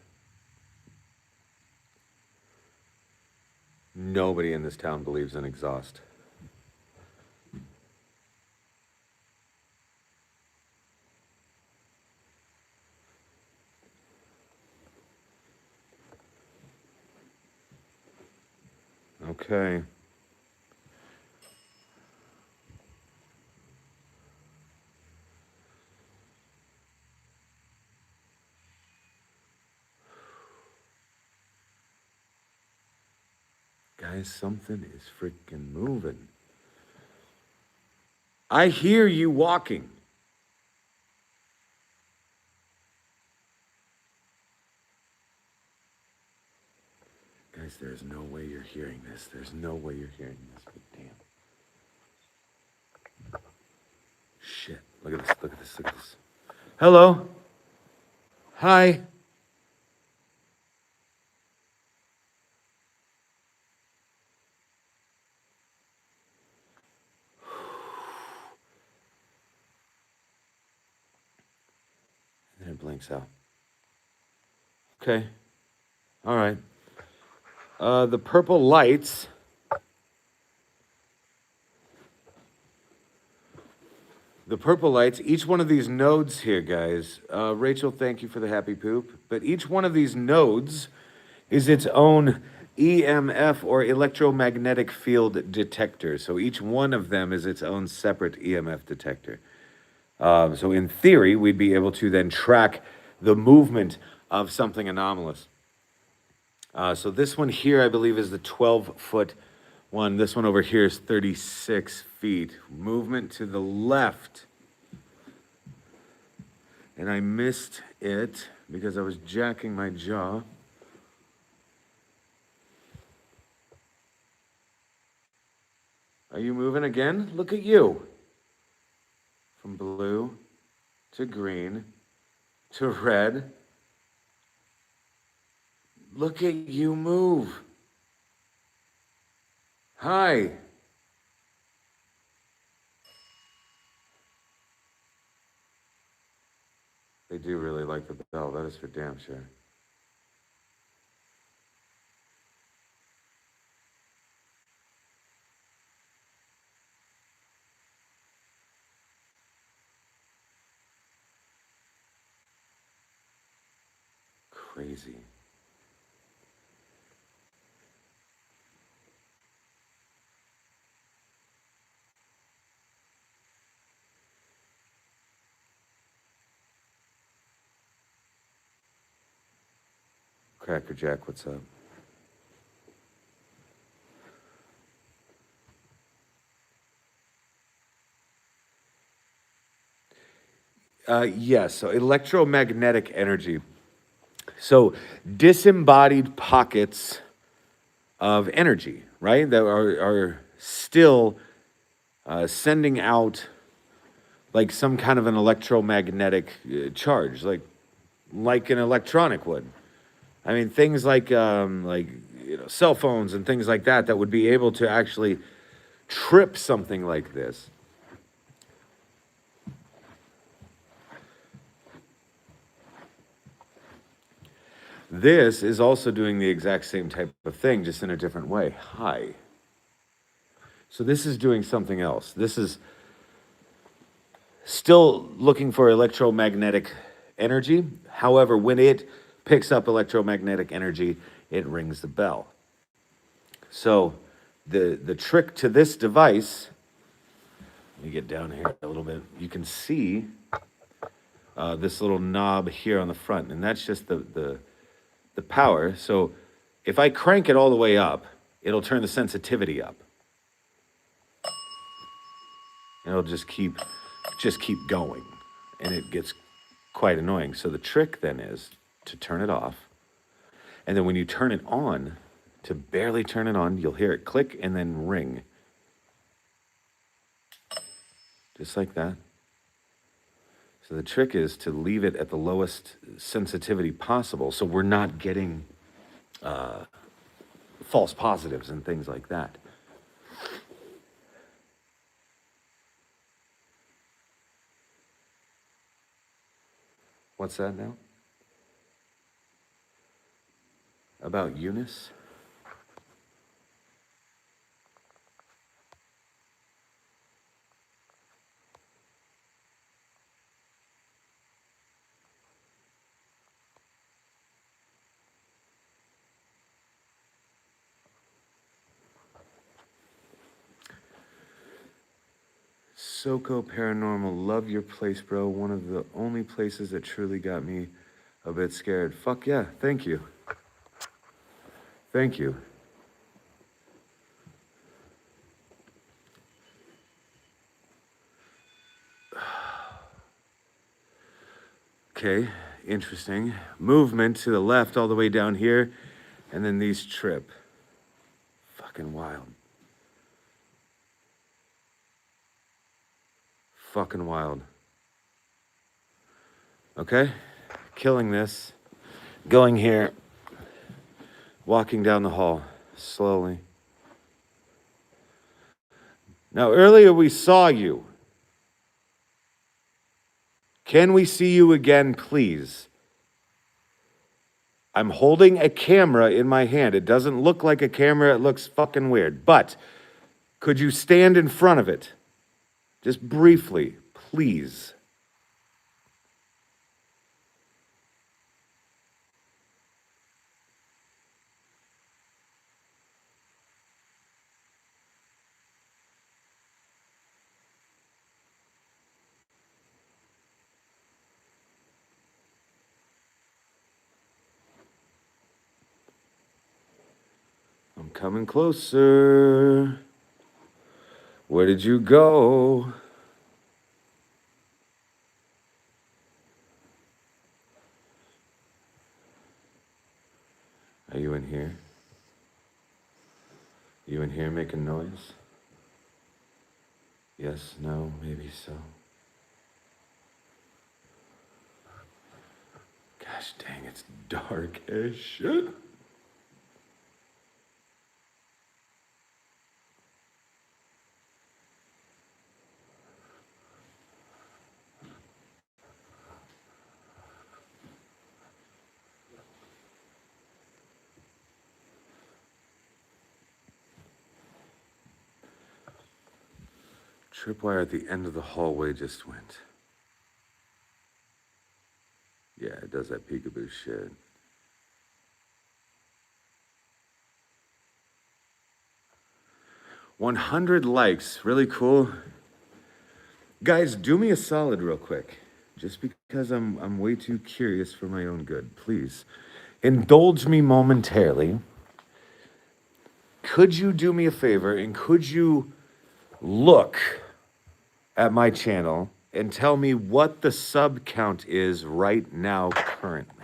Nobody in this town believes in exhaust. Okay. Guys, something is freaking moving. I hear you walking. Guys, there's no way you're hearing this. There's no way you're hearing this, but damn. Shit. Look at this, look at this, look at this. Hello? Hi? And it blinks out. Okay. All right. The purple lights. The purple lights, each one of these nodes here, guys. Rachel, thank you for the happy poop. But each one of these nodes is its own EMF or electromagnetic field detector. So each one of them is its own separate EMF detector. So in theory, we'd be able to then track the movement of something anomalous. So this one here, I believe, is the 12-foot one. This one over here is 36 feet. Movement to the left. And I missed it because I was jacking my jaw. Are you moving again? Look at you. From blue to green to red. Look at you move. Hi. They do really like the bell, that is for damn sure. Crazy. Cracker Jack, what's up? Yes, so electromagnetic energy. So disembodied pockets of energy, right? That are still sending out like some kind of an electromagnetic charge, like an electronic would. I mean, things like cell phones and things like that that would be able to actually trip something like this. This is also doing the exact same type of thing, just in a different way. Hi. So this is doing something else. This is still looking for electromagnetic energy. However, when it picks up electromagnetic energy, it rings the bell. So the trick to this device, let me get down here a little bit. You can see this little knob here on the front, and that's just the power. So if I crank it all the way up, it'll turn the sensitivity up. And it'll just keep going, and it gets quite annoying. So the trick then is to turn it off, and then when you turn it on, to barely turn it on, you'll hear it click and then ring. Just like that. So the trick is to leave it at the lowest sensitivity possible so we're not getting false positives and things like that. What's that now? about Eunice? Soko Paranormal, love your place, bro. One of the only places that truly got me a bit scared. Fuck yeah, thank you. Thank you. Okay, interesting. Movement to the left all the way down here, and then these trip. Fucking wild. Fucking wild. Okay, killing this. Going here. Walking down the hall, slowly. Now, earlier we saw you. Can we see you again, please? I'm holding a camera in my hand. It doesn't look like a camera. It looks fucking weird. But could you stand in front of it? Just briefly, please. I'm coming closer. Where did you go? Are you in here? You in here making noise? Yes, no, maybe so. Gosh dang, it's dark as shit. Tripwire at the end of the hallway just went. Yeah, it does that peekaboo shit. $100 likes, really cool. Guys, do me a solid real quick. Just because I'm way too curious for my own good. Please, indulge me momentarily. Could you do me a favor and could you look at my channel and tell me what the sub count is right now currently?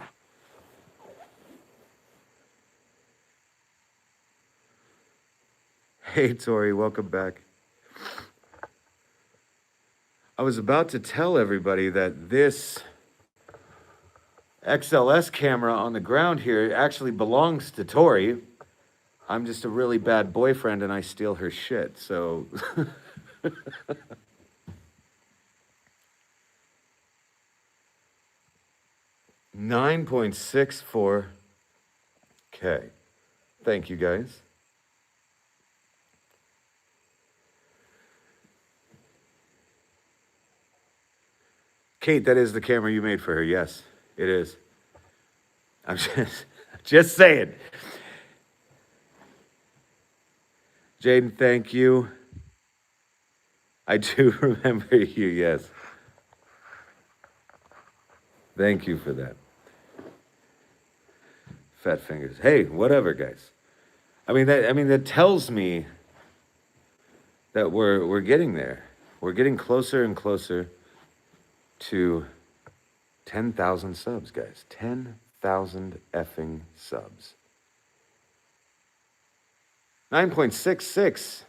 Hey, Tori, welcome back. I was about to tell everybody that this XLS camera on the ground here actually belongs to Tori. I'm just a really bad boyfriend and I steal her shit, so... 9.64K. Thank you, guys. Kate, that is the camera you made for her. Yes, it is. I'm just saying. Jaden, thank you. I do remember you, yes. Thank you for that. Fat fingers. Hey, whatever, guys. I mean that tells me that we're getting there. We're getting closer and closer to 10,000 subs, guys. 10,000 effing subs. 9.66.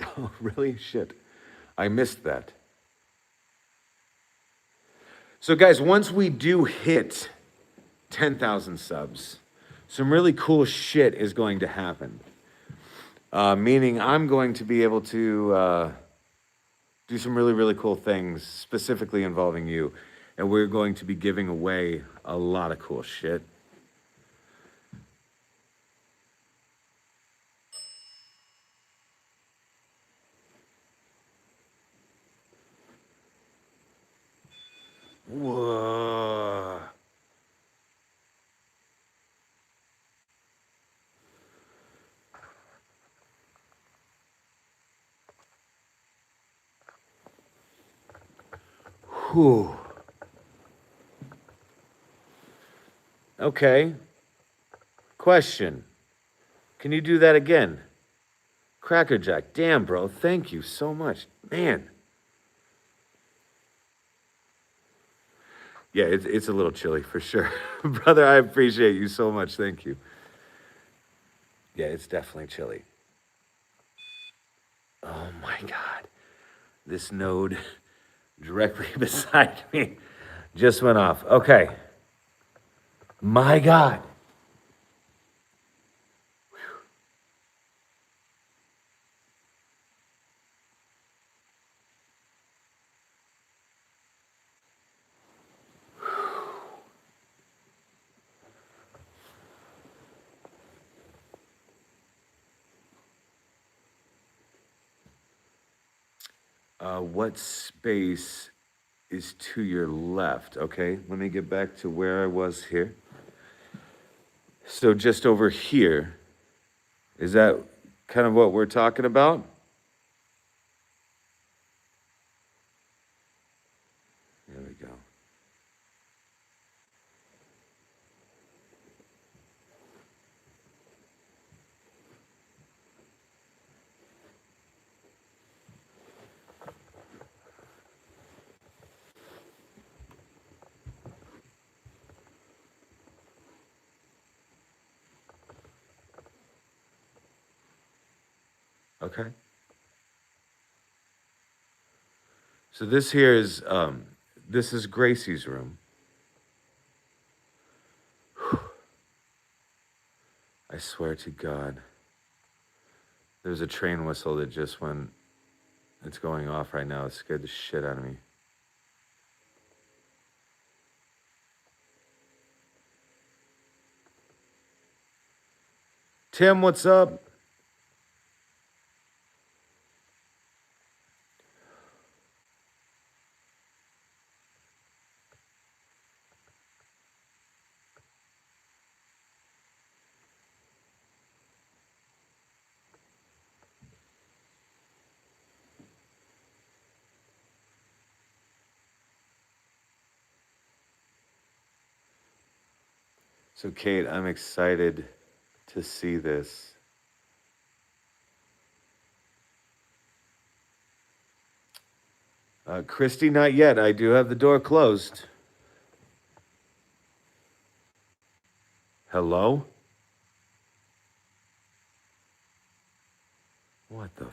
Oh, really? Shit. I missed that. So, guys, once we do hit 10,000 subs, some really cool shit is going to happen. Meaning I'm going to be able to do some really, really cool things, specifically involving you. and we're going to be giving away a lot of cool shit. Whoa. Whew. Okay. Question. Can you do that again? Crackerjack. Damn, bro. Thank you so much. Man. Yeah, it's a little chilly for sure. Brother, I appreciate you so much. Thank you. Yeah, it's definitely chilly. Oh my God. This node directly beside me just went off. Okay. My God. What space is to your left? Okay, let me get back to where I was here. So just over here, is that kind of what we're talking about? There we go. Okay. So this here is this is Gracie's room. I swear to God. There's a train whistle that just went, it's going off right now. It scared the shit out of me. Tim, what's up? So, Kate, I'm excited to see this. Christy, not yet. I do have the door closed. Hello? What the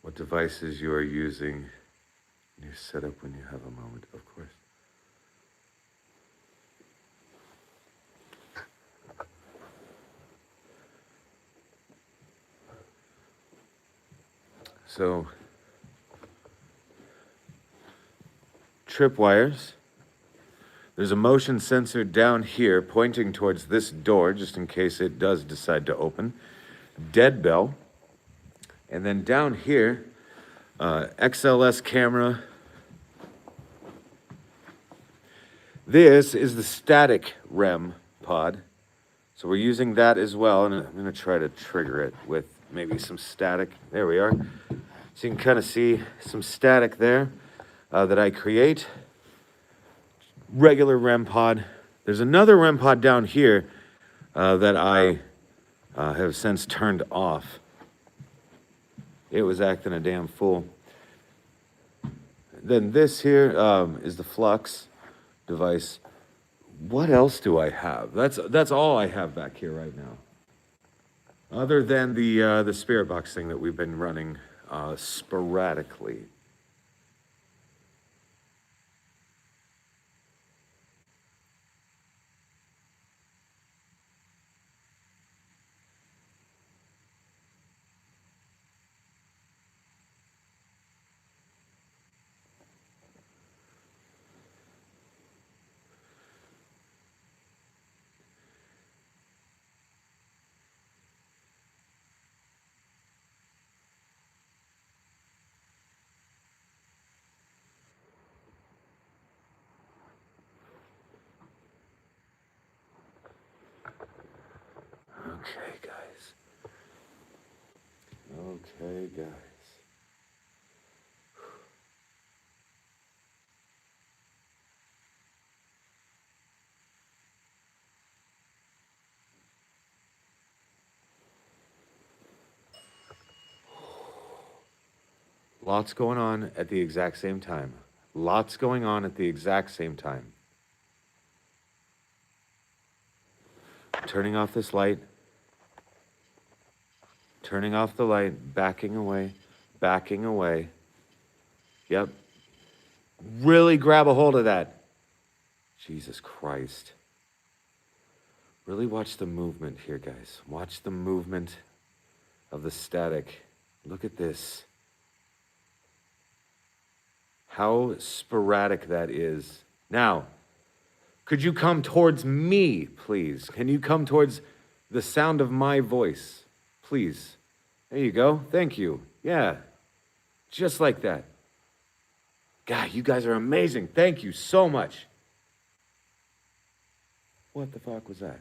What devices you are using in your setup when you have a moment, of course. So, tripwires. There's a motion sensor down here pointing towards this door, just in case it does decide to open. Dead bell. And then down here, XLS camera. This is the static REM pod. So we're using that as well, and I'm gonna try to trigger it with maybe some static. There we are. So you can kind of see some static there that I create. Regular REM pod. There's another REM pod down here that I have since turned off. It was acting a damn fool. Then this here is the flux device. What else do I have? That's all I have back here right now. Other than the spirit box thing that we've been running sporadically. Okay, guys. Lots going on at the exact same time. Lots going on at the exact same time. Turning off this light. Turning off the light. Backing away. Backing away. Yep. Really grab a hold of that. Jesus Christ. Really watch the movement here, guys. Watch the movement of the static. Look at this. How sporadic that is. Now, could you come towards me, please? Can you come towards the sound of my voice, please? There you go. Thank you. Yeah, just like that. God, you guys are amazing. Thank you so much. What the fuck was that?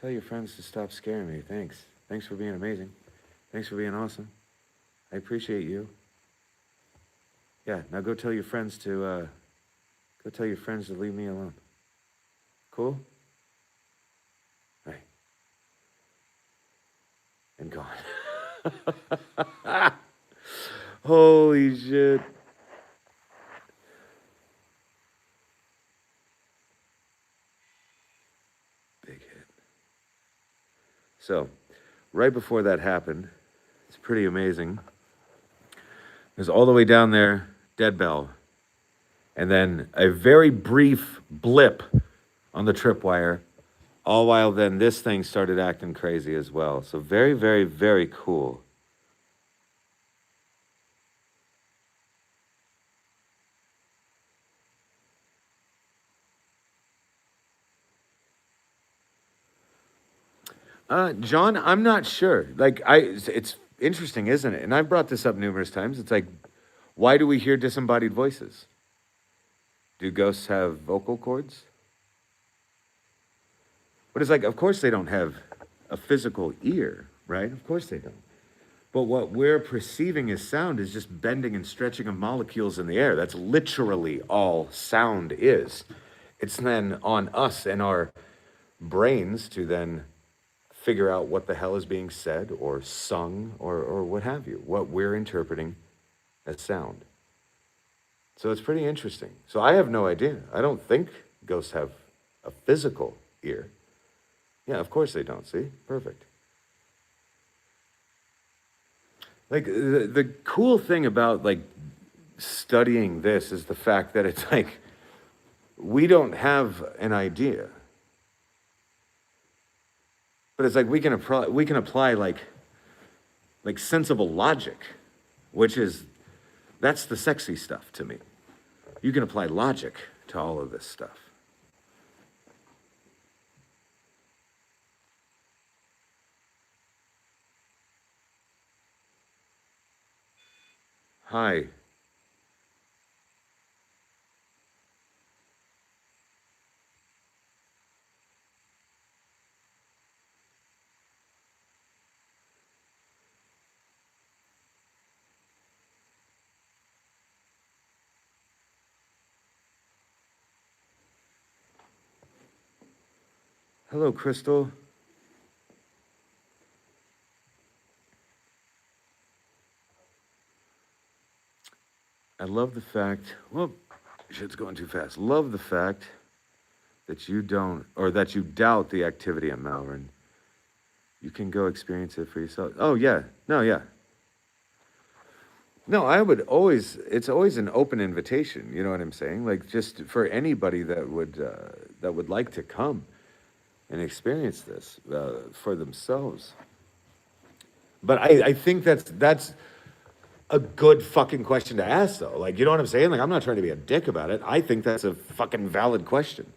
Tell your friends to stop scaring me. Thanks. Thanks for being amazing. Thanks for being awesome. I appreciate you. Yeah, now go tell your friends to leave me alone. Cool? Right. And gone. Holy shit. Big hit. So, right before that happened, it's pretty amazing. It was all the way down there, dead bell. And then a very brief blip on the tripwire. All while then this thing started acting crazy as well. So very, very, very cool. John, I'm not sure. It's interesting, isn't it? And I've brought this up numerous times. It's like, why do we hear disembodied voices? Do ghosts have vocal cords? But it's like, of course they don't have a physical ear, right? Of course they don't. But what we're perceiving as sound is just bending and stretching of molecules in the air. That's literally all sound is. It's then on us and our brains to then figure out what the hell is being said or sung or what have you, what we're interpreting as sound. So it's pretty interesting. So I have no idea. I don't think ghosts have a physical ear. Yeah, of course they don't. See? Perfect. Like the cool thing about like studying this is the fact that it's like we don't have an idea. But it's like we can apply like sensible logic, which is that's the sexy stuff to me. You can apply logic to all of this stuff. Hi. Hello, Crystal. I love the fact, well, shit's going too fast. Love the fact that you don't, or that you doubt the activity at Malvern. You can go experience it for yourself. Oh, yeah. No, yeah. No, I would always, it's always an open invitation. You know what I'm saying? Like just for anybody that would like to come and experience this for themselves. But I think that's a good fucking question to ask, though. Like, you know what I'm saying? Like, I'm not trying to be a dick about it. I think that's a fucking valid question.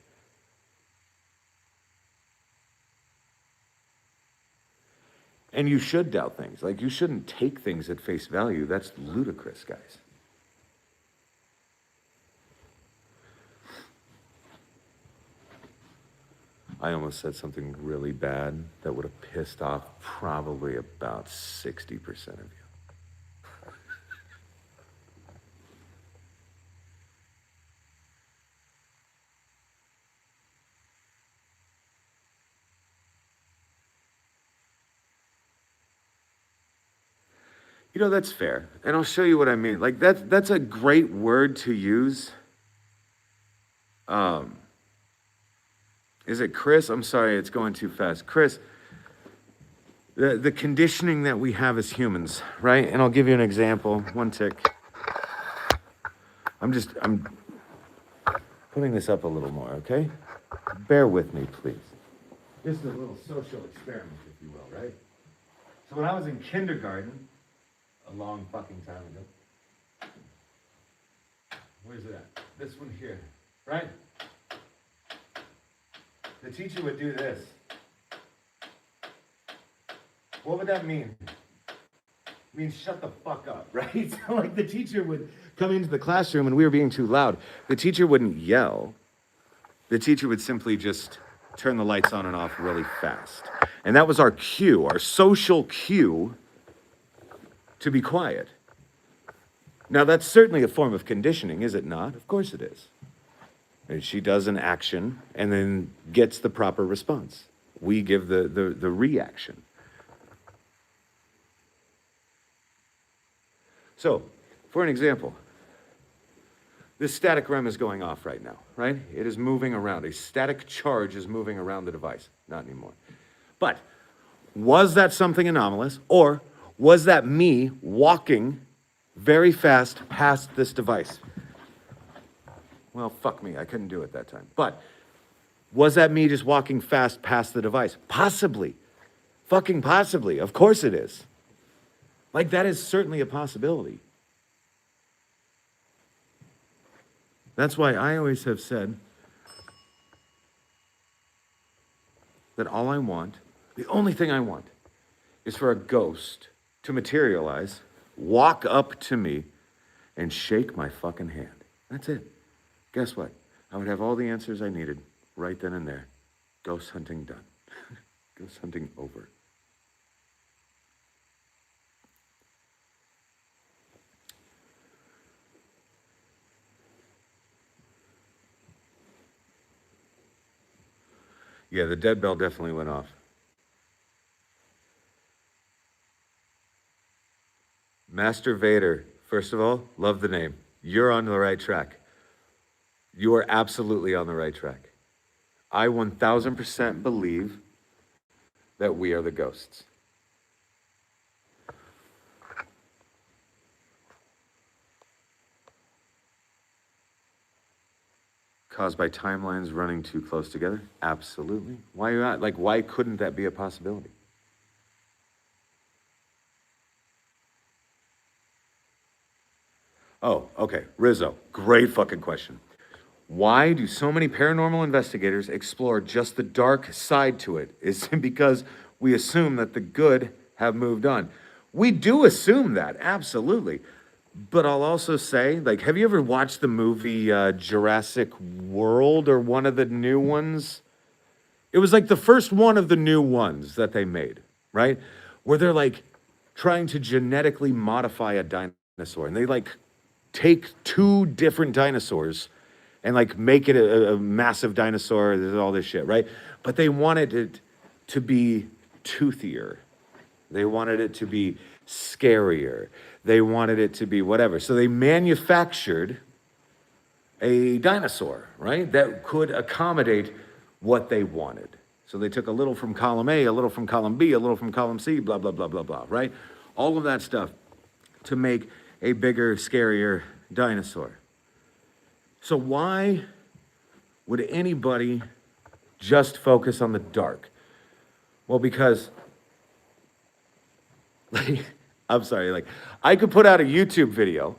And you should doubt things. Like, you shouldn't take things at face value. That's ludicrous, guys. I almost said something really bad that would have pissed off probably about 60% of you. You know, that's fair. And I'll show you what I mean. Like that's a great word to use. Um, is it Chris? I'm sorry, it's going too fast. Chris, the conditioning that we have as humans, right? And I'll give you an example. One tick. I'm putting this up a little more, okay? Bear with me, please. This is a little social experiment, if you will, right? So when I was in kindergarten, a long fucking time ago, where's it at? This one here, right? The teacher would do this. What would that mean? It means shut the fuck up, right? So like the teacher would come into the classroom and we were being too loud. The teacher wouldn't yell. The teacher would simply just turn the lights on and off really fast. And that was our cue, our social cue to be quiet. Now that's certainly a form of conditioning, is it not? Of course it is. And she does an action and then gets the proper response. We give the reaction. So, for an example, this static REM is going off right now, right? It is moving around. A static charge is moving around the device. Not anymore. But was that something anomalous, or was that me walking very fast past this device? Well, fuck me, I couldn't do it that time. But was that me just walking fast past the device? Possibly. Fucking possibly. Of course it is. Like, that is certainly a possibility. That's why I always have said that all I want, the only thing I want, is for a ghost to materialize, walk up to me, and shake my fucking hand. That's it. Guess what? I would have all the answers I needed right then and there. Ghost hunting done. Ghost hunting over. Yeah, the dead bell definitely went off. Master Vader, first of all, love the name. You're on the right track. You are absolutely on the right track. I 1000% believe that we are the ghosts. Caused by timelines running too close together? Absolutely. Why not? Like, why couldn't that be a possibility? Oh, okay. Rizzo, great fucking question. Why do so many paranormal investigators explore just the dark side to it? Is it because we assume that the good have moved on? We do assume that, absolutely. But I'll also say, like, have you ever watched the movie Jurassic World, or one of the new ones? It was like the first one of the new ones that they made, right? Where they're like trying to genetically modify a dinosaur. And they like take two different dinosaurs and like make it a massive dinosaur. There's all this shit, right? But they wanted it to be toothier. They wanted it to be scarier. They wanted it to be whatever. So they manufactured a dinosaur, right? That could accommodate what they wanted. So they took a little from column A, a little from column B, a little from column C, blah, blah, blah, blah, blah, right? All of that stuff to make a bigger, scarier dinosaur. So why would anybody just focus on the dark? Well, because, like, I'm sorry, like, I could put out a YouTube video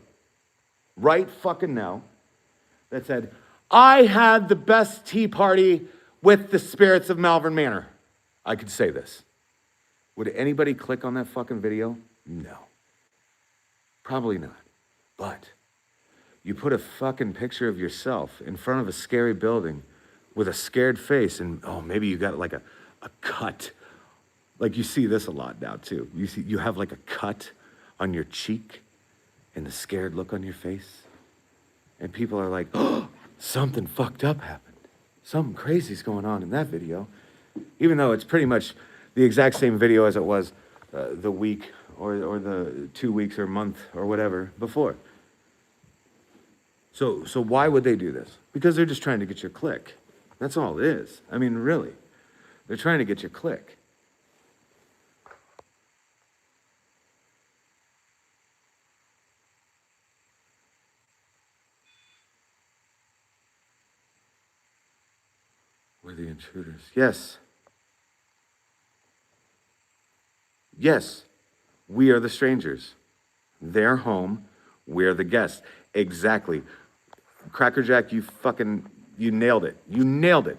right fucking now that said, I had the best tea party with the spirits of Malvern Manor. I could say this. Would anybody click on that fucking video? No. Probably not. But you put a fucking picture of yourself in front of a scary building with a scared face, and oh, maybe you got like a cut. Like you see this a lot now too. You have like a cut on your cheek and the scared look on your face. And people are like, oh, something fucked up happened. Something crazy's going on in that video. Even though it's pretty much the exact same video as it was the week or the 2 weeks or month or whatever before. So why would they do this? Because they're just trying to get your click. That's all it is. I mean, really. They're trying to get your click. We're the intruders. Yes. Yes. We are the strangers. They're home. We're the guests. Exactly. Crackerjack, you nailed it. You nailed it.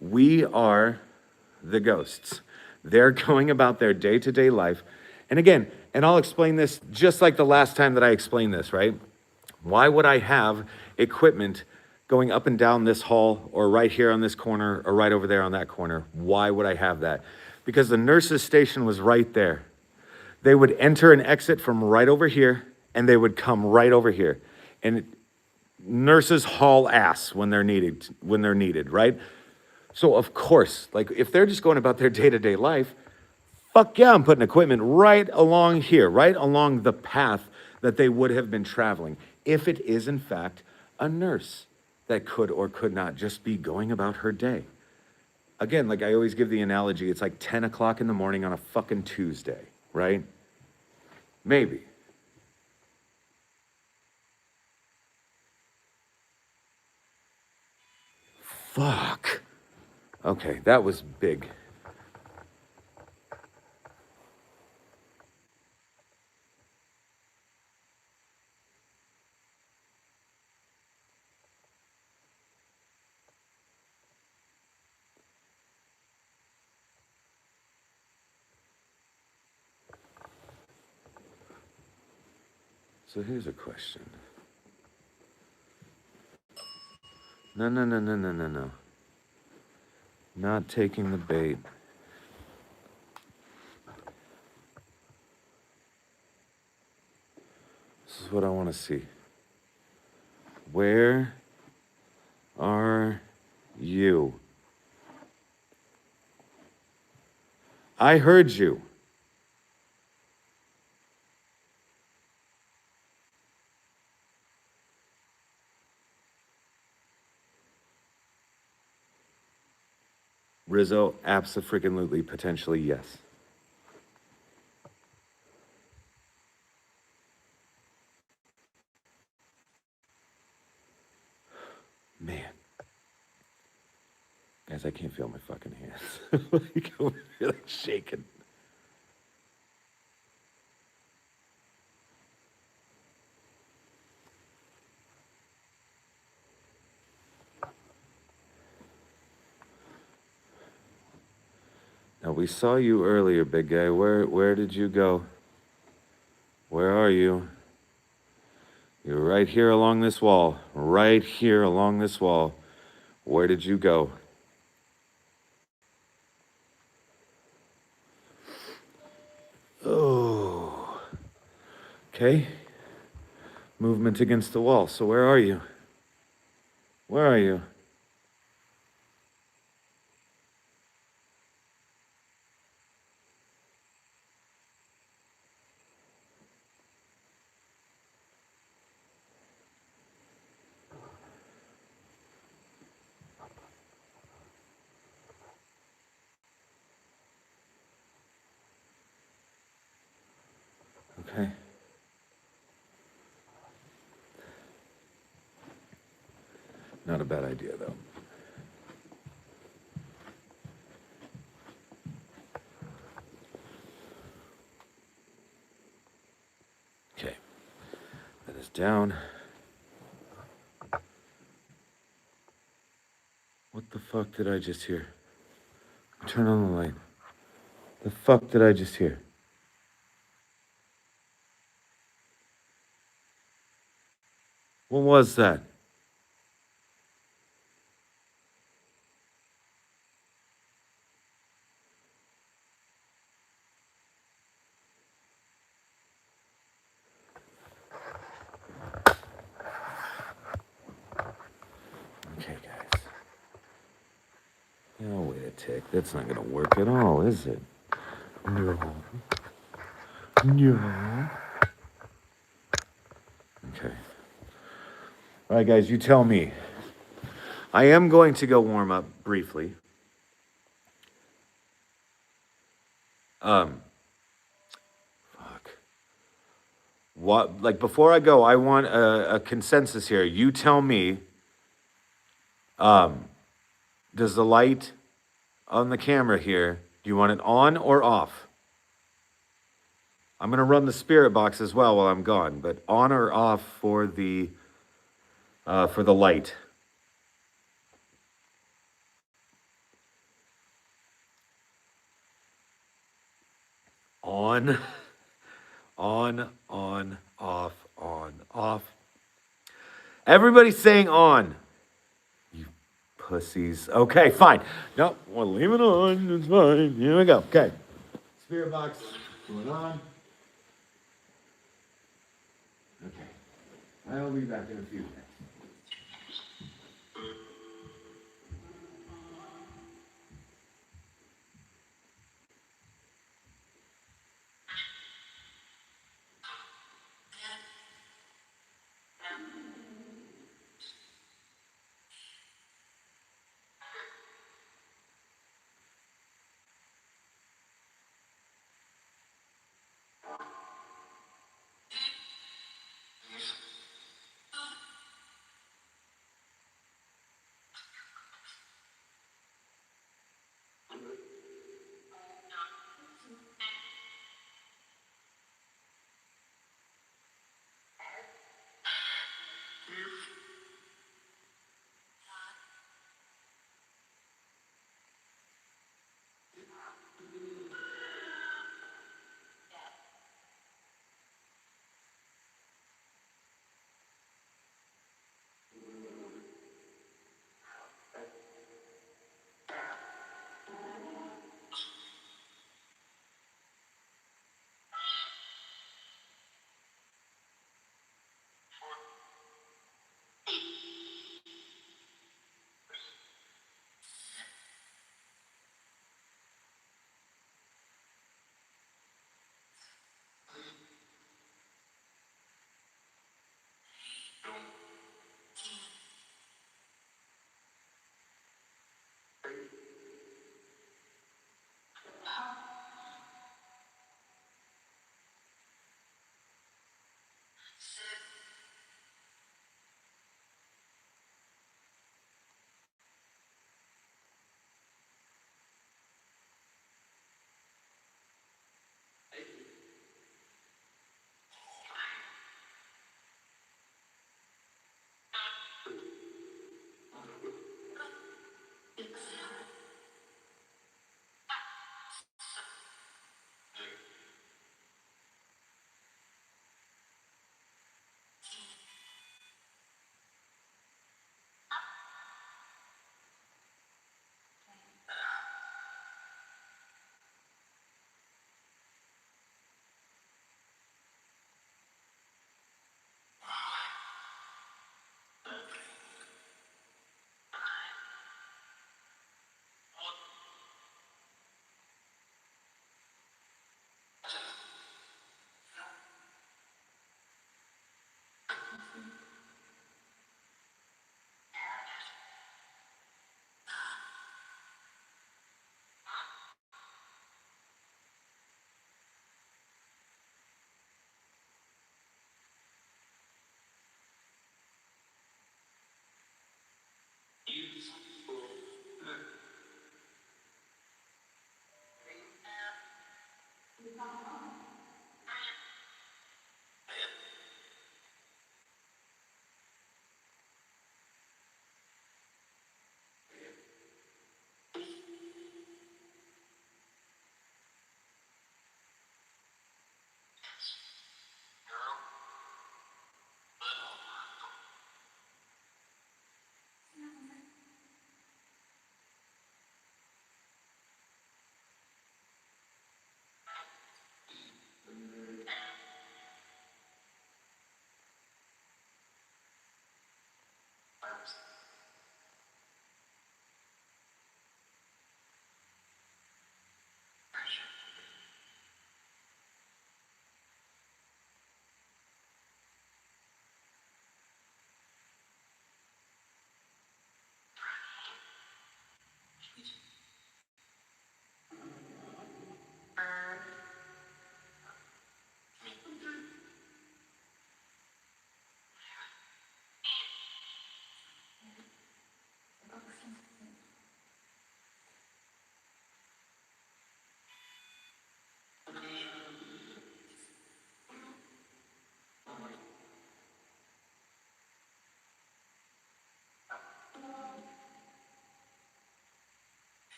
We are the ghosts. They're going about their day-to-day life. And again, and I'll explain this just like the last time that I explained this, right? Why would I have equipment going up and down this hall or right here on this corner or right over there on that corner? Why would I have that? Because the nurse's station was right there. They would enter and exit from right over here, and they would come right over here. And nurses haul ass when they're needed, right? So of course, like if they're just going about their day-to-day life, fuck yeah, I'm putting equipment right along here, right along the path that they would have been traveling, if it is in fact a nurse that could or could not just be going about her day. Again, like I always give the analogy, it's like 10 o'clock in the morning on a fucking Tuesday, right? Maybe. Fuck. Okay, that was big. So here's a question. No. Not taking the bait. This is what I want to see. Where are you? I heard you. Rizzo, abso-freaking-lutely, potentially, yes. Man. Guys, I can't feel my fucking hands. Like, I'm really shaking. Now, we saw you earlier, big guy. Where did you go? Where are you? You're right here along this wall. Right here along this wall. Where did you go? Oh. Okay. Movement against the wall. So where are you? Where are you? Okay. Not a bad idea, though. Okay. That is down. What the fuck did I just hear? Turn on the light. The fuck did I just hear? What was that? tick. That's not gonna work at all, is it? No. No. Okay. All right, guys, you tell me. I am going to go warm up briefly. Fuck. What? Like before I go, I want a consensus here. You tell me. Does the light on the camera here? Do you want it on or off? I'm gonna run the spirit box as well while I'm gone, but on or off for the light. On, on, off. Everybody's saying on. You pussies. Okay, fine. No, we'll leave it on. It's fine. Here we go. Okay. Spirit box going on. Okay. I'll be back in a few minutes.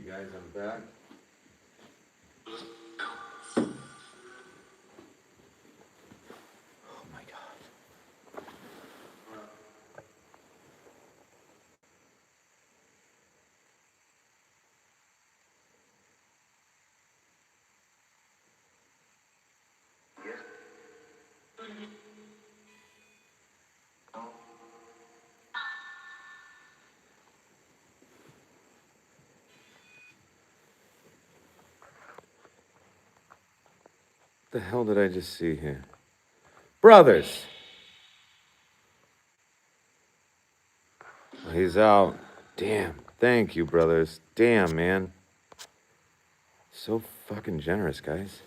Alright, guys, I'm back. Oh my god. What the hell did I just see here? Brothers! Oh, he's out. Damn. Thank you, brothers. Damn, man. So fucking generous, guys.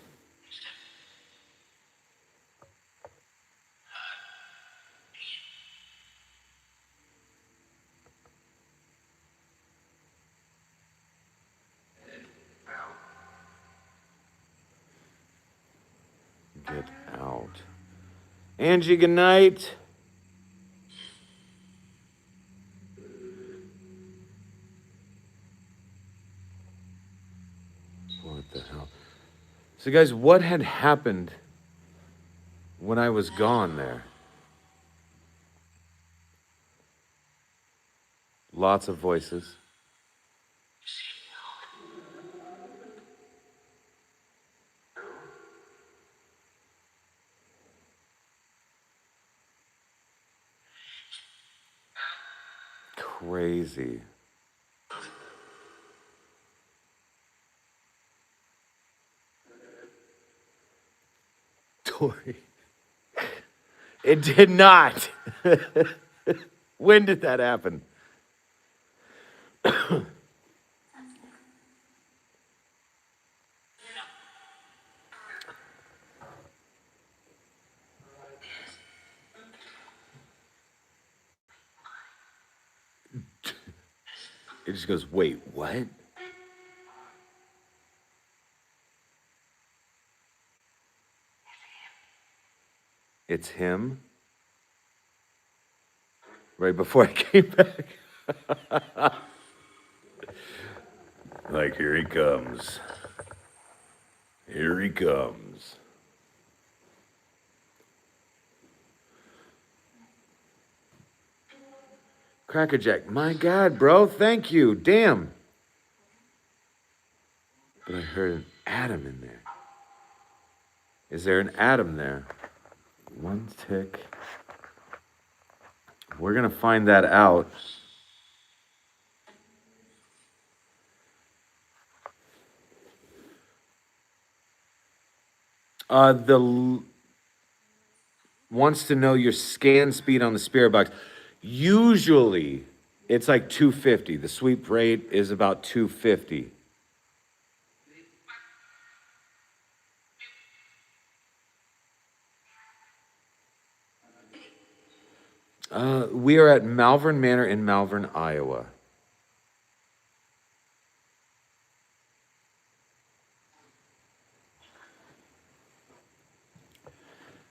Get out. Angie, good night. What the hell? So, guys, what had happened when I was gone there? Lots of voices. Crazy. Tori. It did not. When did that happen? It just goes, wait, what? It's him? Right before I came back. Like, here he comes. Here he comes. Crackerjack, my God, bro, thank you. Damn. But I heard an atom in there. Is there an atom there? One tick. We're gonna find that out. Wants to know your scan speed on the spirit box. Usually, it's like 250. The sweep rate is about 250. We are at Malvern Manor in Malvern, Iowa.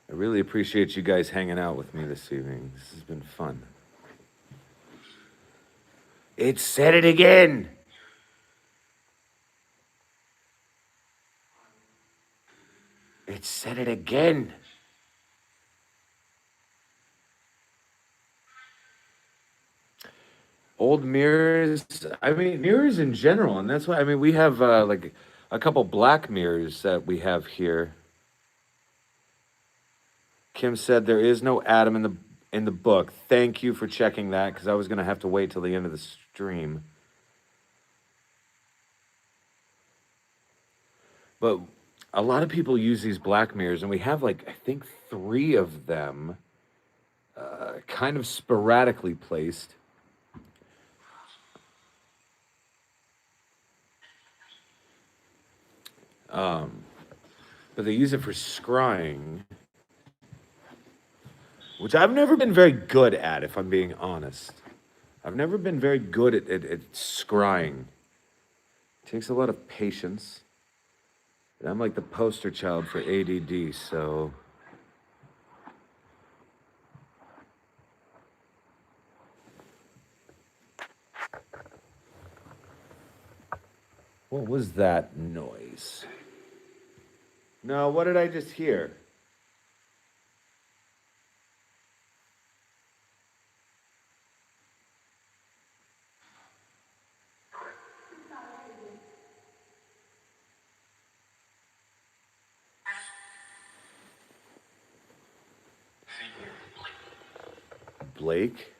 I really appreciate you guys hanging out with me this evening. This has been fun. It said it again. It said it again. Old mirrors. I mean, mirrors in general, and that's why. I mean, we have like a couple black mirrors that we have here. Kim said there is no Adam in the book. Thank you for checking that, because I was gonna have to wait till the end of the stream. But a lot of people use these black mirrors, and we have like I think 3 of them, kind of sporadically placed. But they use it for scrying, which I've never been very good at, if I'm being honest. I've never been very good at scrying. It takes a lot of patience. And I'm like the poster child for ADD, so. What was that noise? No, what did I just hear? Blake?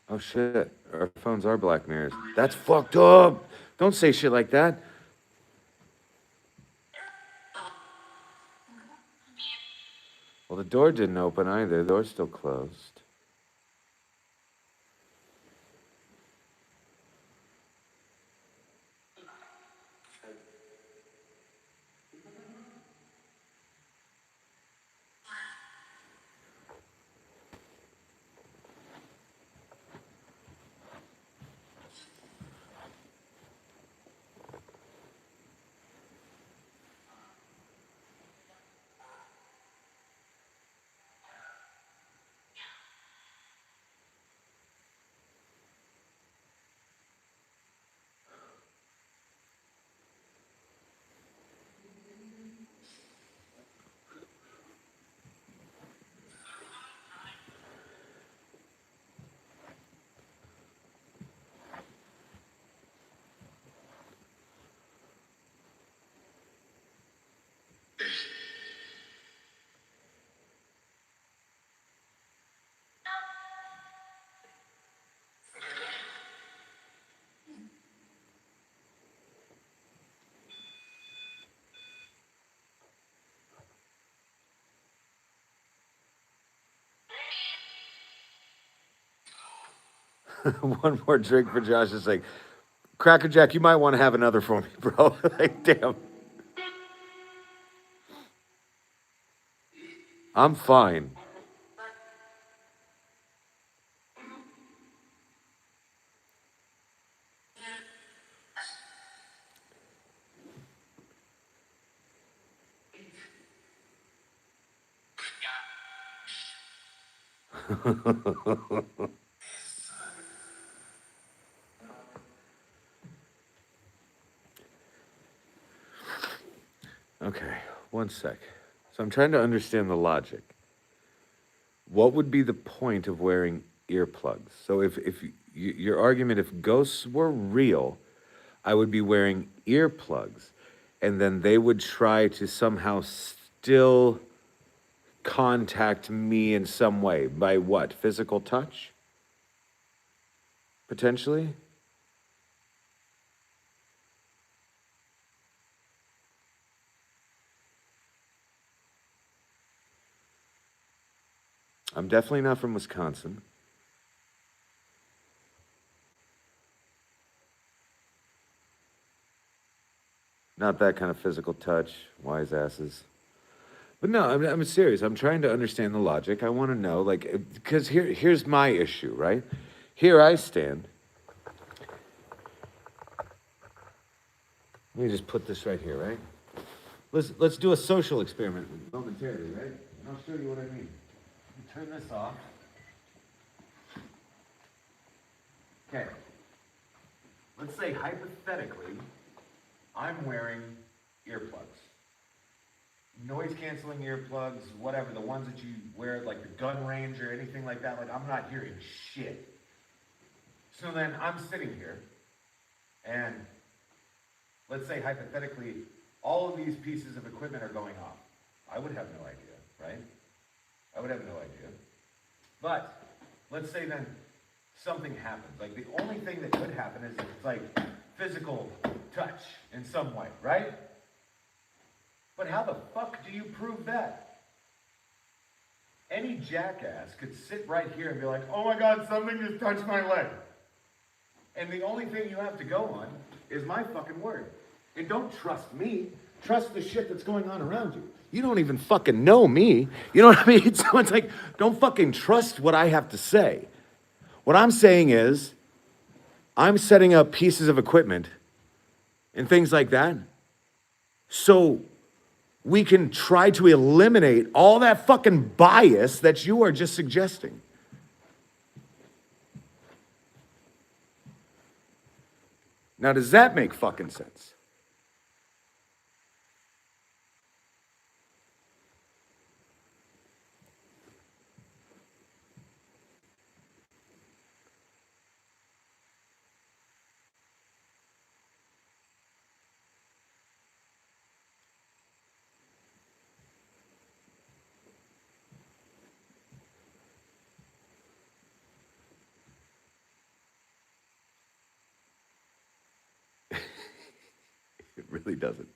Oh shit, our phones are black mirrors. That's fucked up. Don't say shit like that. Well, the door didn't open either. The door's still closed. One more drink for Josh is like, Cracker Jack, you might want to have another for me, bro. Like, damn. I'm fine. Okay, one sec. So I'm trying to understand the logic. What would be the point of wearing earplugs? So if your argument, if ghosts were real, I would be wearing earplugs, and then they would try to somehow still contact me in some way. By what? Physical touch? Potentially? I'm definitely not from Wisconsin. Not that kind of physical touch, wise asses. But no, I'm serious. I'm trying to understand the logic. I want to know, like, because here's my issue, right? Here I stand. Let me just put this right here, right? Let's do a social experiment momentarily, right? And I'll show you what I mean. Turn this off. Okay. Let's say hypothetically, I'm wearing earplugs. Noise canceling earplugs, whatever, the ones that you wear like the gun range or anything like that, like I'm not hearing shit. So then I'm sitting here and let's say hypothetically, all of these pieces of equipment are going off. I would have no idea, right? I would have no idea. But let's say then something happens. Like the only thing that could happen is it's like physical touch in some way, right? But how the fuck do you prove that? Any jackass could sit right here and be like, oh my God, something just touched my leg. And the only thing you have to go on is my fucking word. And don't trust me. Trust the shit that's going on around you. You don't even fucking know me. You know what I mean? So it's like, don't fucking trust what I have to say. What I'm saying is, I'm setting up pieces of equipment and things like that So we can try to eliminate all that fucking bias that you are just suggesting. Now, does that make fucking sense? It really doesn't.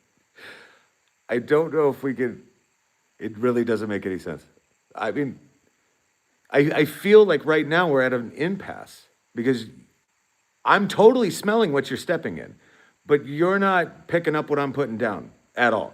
I don't know if we can, it really doesn't make any sense. I mean, I feel like right now we're at an impasse because I'm totally smelling what you're stepping in, but you're not picking up what I'm putting down at all.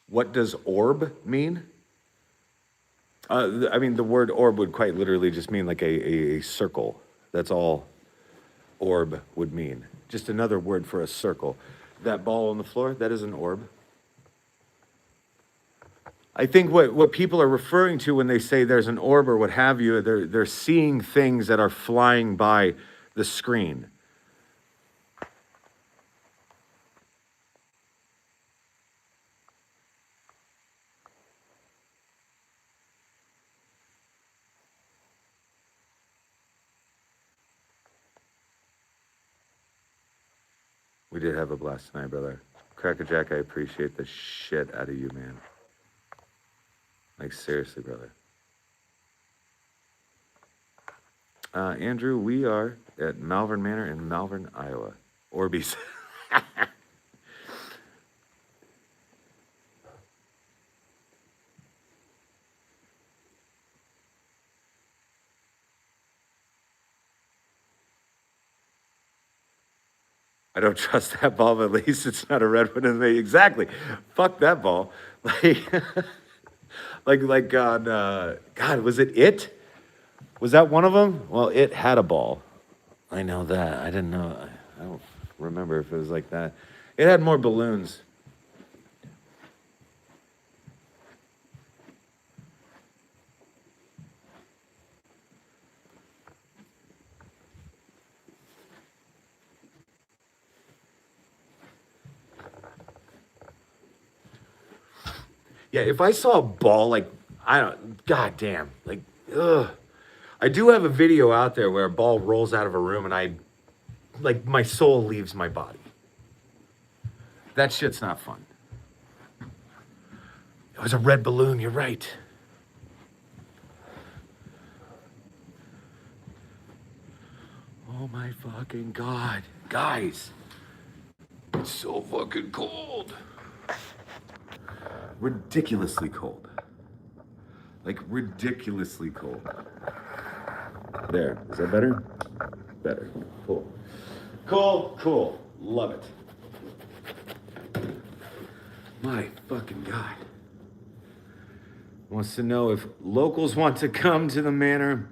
What does orb mean? I mean, the word orb would quite literally just mean like a circle. That's all orb would mean. Just another word for a circle. That ball on the floor, that is an orb. I think what people are referring to when they say there's an orb or what have you, they're seeing things that are flying by the screen. We did have a blast tonight, brother. Cracker Jack, I appreciate the shit out of you, man. Like, seriously, brother. Andrew, we are at Malvern Manor in Malvern, Iowa. Orbeez. I don't trust that ball, but at least it's not a red one in me. Exactly. Fuck that ball. Like on, God, was it It? Was that one of them? Well, It had a ball. I know that. I didn't know. I don't remember if it was like that. It had more balloons. Yeah, if I saw a ball, like, I don't, god damn, like, ugh. I do have a video out there where a ball rolls out of a room and like, my soul leaves my body. That shit's not fun. It was a red balloon, you're right. Oh my fucking god. Guys, it's so fucking cold. Ridiculously cold. Like, ridiculously cold. There, is that better? Better, cool. Cool, love it. My fucking god. Wants to know if locals want to come to the manor.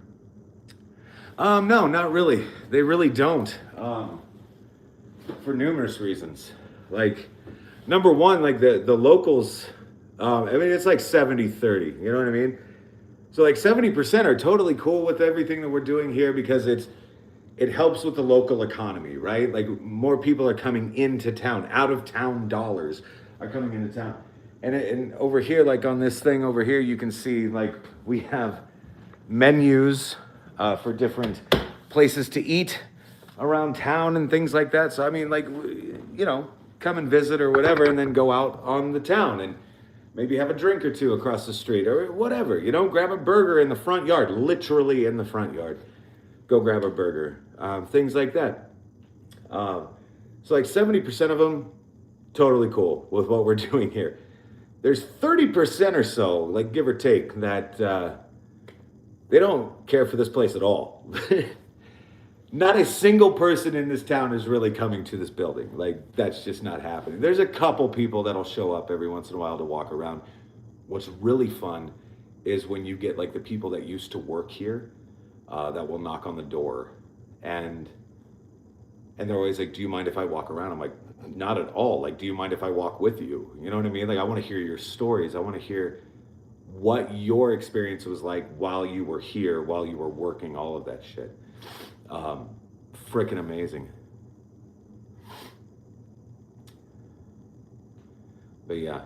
No, not really. They really don't. For numerous reasons. Like, number one, like the locals, I mean, it's like 70-30, you know what I mean? So like 70% are totally cool with everything that we're doing here because it helps with the local economy, right? Like more people are coming into town, out of town dollars are coming into town. And over here, like on this thing over here, you can see like we have menus for different places to eat around town and things like that. So I mean, like, you know, come and visit or whatever, and then go out on the town and maybe have a drink or two across the street or whatever. You know, grab a burger in the front yard, literally in the front yard. Go grab a burger, things like that. So like 70% of them, totally cool with what we're doing here. there's 30% or so, like give or take, that they don't care for this place at all. Not a single person in this town is really coming to this building. Like, that's just not happening. There's a couple people that'll show up every once in a while to walk around. What's really fun is when you get like the people that used to work here that will knock on the door, and they're always like, "Do you mind if I walk around?" I'm like, "Not at all. Like, do you mind if I walk with you?" You know what I mean? Like, I want to hear your stories. I want to hear what your experience was like while you were here, while you were working, all of that shit. Um, Freaking amazing. But yeah,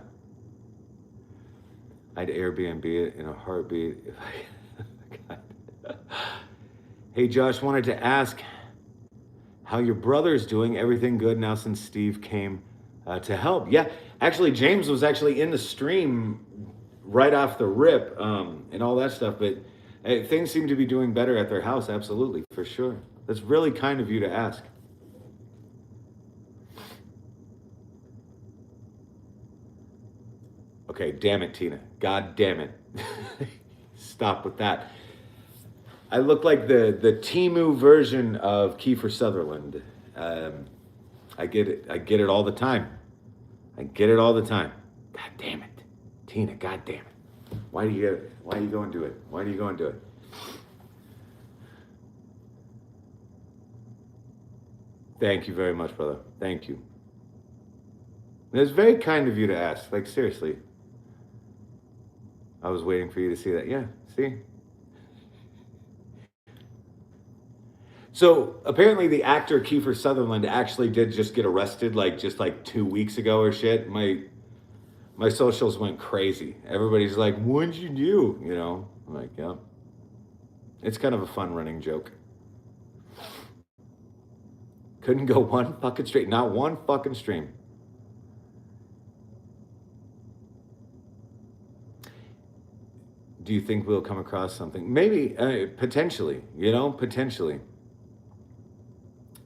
I'd Airbnb it in a heartbeat if I. God. Hey Josh, wanted to ask how your brother's doing. Everything good now since Steve came to help? Yeah, actually, James was actually in the stream right off the rip and all that stuff. But things seem to be doing better at their house. Absolutely, for sure. That's really kind of you to ask. Okay, damn it, Tina. God damn it. Stop with that. I look like the Timu version of Kiefer Sutherland. Um, I get it. I get it all the time. I get it all the time. God damn it, Tina. God damn it. Why do you get it? Why do you go and do it? Why do you go and do it? Thank you very much, brother. Thank you. It's very kind of you to ask. Like, seriously. I was waiting for you to see that. Yeah, see? So apparently the actor Kiefer Sutherland actually did just get arrested like just like 2 weeks ago or shit. My socials went crazy. Everybody's like, "What'd you do?" You know? I'm like, yeah. It's kind of a fun running joke. Couldn't go one fucking stream. Not one fucking stream. Do you think we'll come across something? Maybe, potentially, you know, potentially.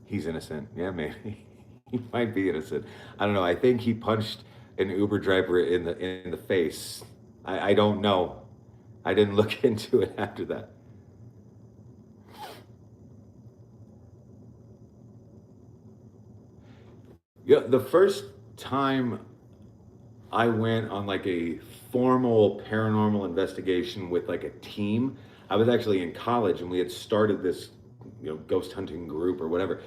He's innocent. Yeah, maybe. He might be innocent. I don't know. I think he punched an Uber driver in the face. I don't know. I didn't look into it after that. Yeah, the first time I went on like a formal paranormal investigation with like a team, I was actually in college and we had started this, ghost hunting group or whatever.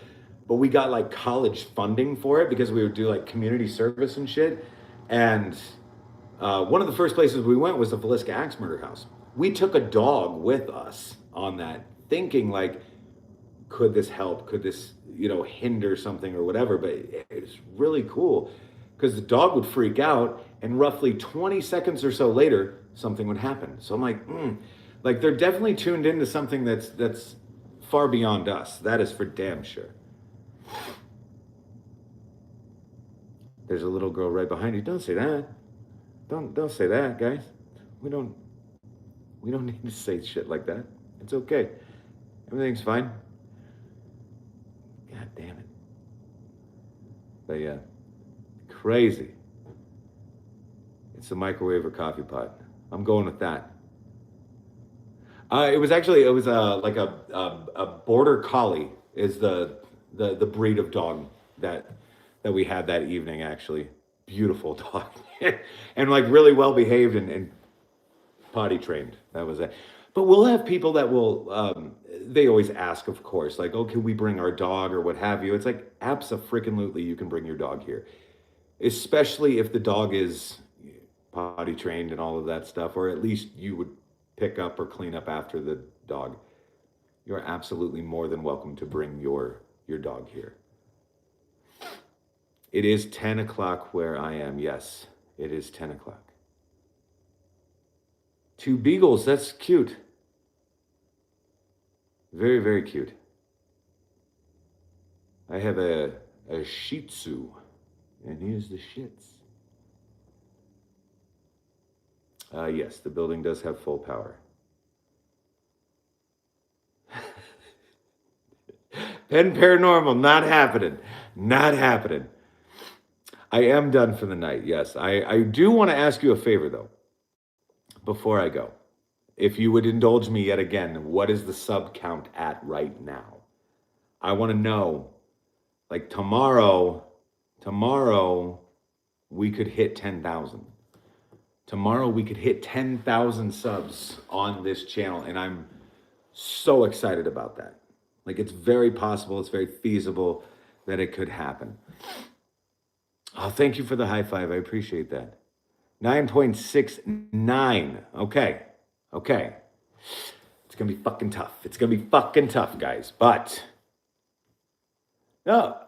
But we got like college funding for it because we would do like community service and shit. And one of the first places we went was the Villisca Axe Murder House. We took a dog with us on that, thinking like, could this help? Could this, hinder something or whatever? But it's really cool because the dog would freak out, and roughly 20 seconds or so later, something would happen. So I'm like, like they're definitely tuned into something that's far beyond us. That is for damn sure. There's a little girl right behind you. Don't say that. Don't say that, guys. We don't we don't need to say shit like that. It's okay. Everything's fine. God damn it. But yeah, crazy. It's a microwave or coffee pot. I'm going with that. It was like a border collie is the breed of dog that we had that evening actually. Beautiful dog. And like really well behaved and potty trained. That was it. But we'll have people that will they always ask, of course, like, "Oh, can we bring our dog or what have you?" It's like, abso-freaking-lutely, you can bring your dog here. Especially if the dog is potty trained and all of that stuff, or at least you would pick up or clean up after the dog. You're absolutely more than welcome to bring your dog here. It is 10 o'clock where I am. Yes, it is 10 o'clock. Two beagles. That's cute. Very, very cute. I have a Shih Tzu, and here's the shits. Yes, the building does have full power. Pen Paranormal, not happening. Not happening. I am done for the night. Yes. I do want to ask you a favor, though, before I go. If you would indulge me yet again, what is the sub count at right now? I want to know, like tomorrow we could hit 10,000. Tomorrow we could hit 10,000 subs on this channel, and I'm so excited about that. Like, it's very possible, it's very feasible that it could happen. Oh, thank you for the high five. I appreciate that. 9.69. Okay. It's gonna be fucking tough. It's gonna be fucking tough, guys. But no,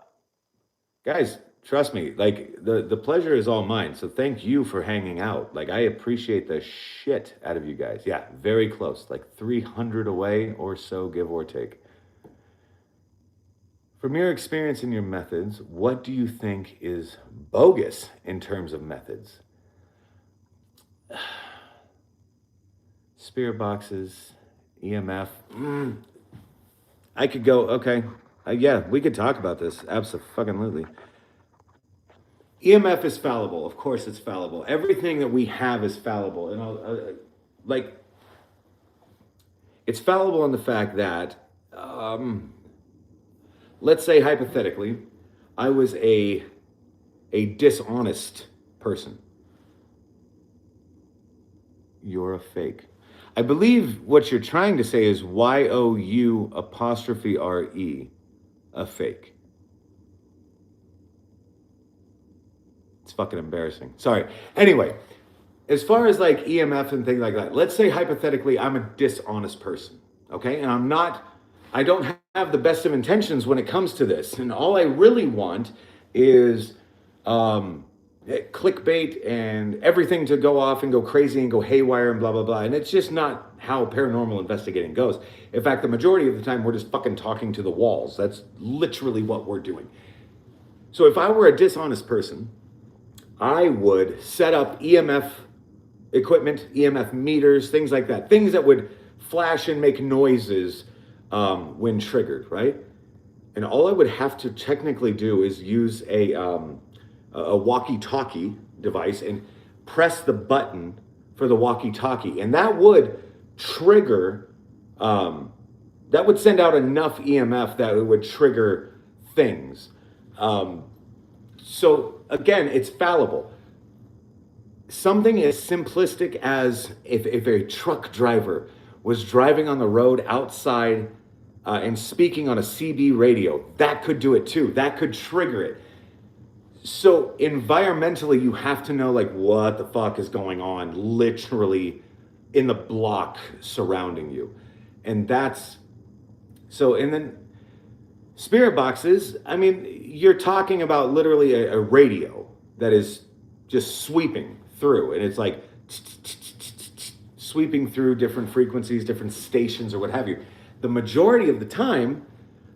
guys, trust me. Like, the pleasure is all mine. So thank you for hanging out. Like, I appreciate the shit out of you guys. Yeah, very close. Like 300 away or so, give or take. From your experience and your methods, what do you think is bogus in terms of methods? Spirit boxes, EMF. I could go, okay. Yeah, we could talk about this. Absolutely. EMF is fallible. Of course it's fallible. Everything that we have is fallible. And it's fallible in the fact that, let's say hypothetically, I was a dishonest person. You're a fake. I believe what you're trying to say is YOU''RE, a fake. It's fucking embarrassing. Sorry. Anyway, as far as like EMF and things like that, let's say hypothetically I'm a dishonest person, okay? And I don't have the best of intentions when it comes to this. And all I really want is clickbait and everything to go off and go crazy and go haywire and blah, blah, blah. And it's just not how paranormal investigating goes. In fact, the majority of the time, we're just fucking talking to the walls. That's literally what we're doing. So if I were a dishonest person, I would set up EMF equipment, EMF meters, things like that. Things that would flash and make noises when triggered, right? And all I would have to technically do is use a walkie-talkie device and press the button for the walkie-talkie. And that would trigger, that would send out enough EMF that it would trigger things. So again, it's fallible. Something as simplistic as if a truck driver was driving on the road outside and speaking on a CB radio, that could do it too. That could trigger it. So environmentally, you have to know like what the fuck is going on literally in the block surrounding you. And that's, so, and then spirit boxes, I mean, you're talking about literally a radio that is just sweeping through, and it's like sweeping through different frequencies, different stations or what have you. The majority of the time,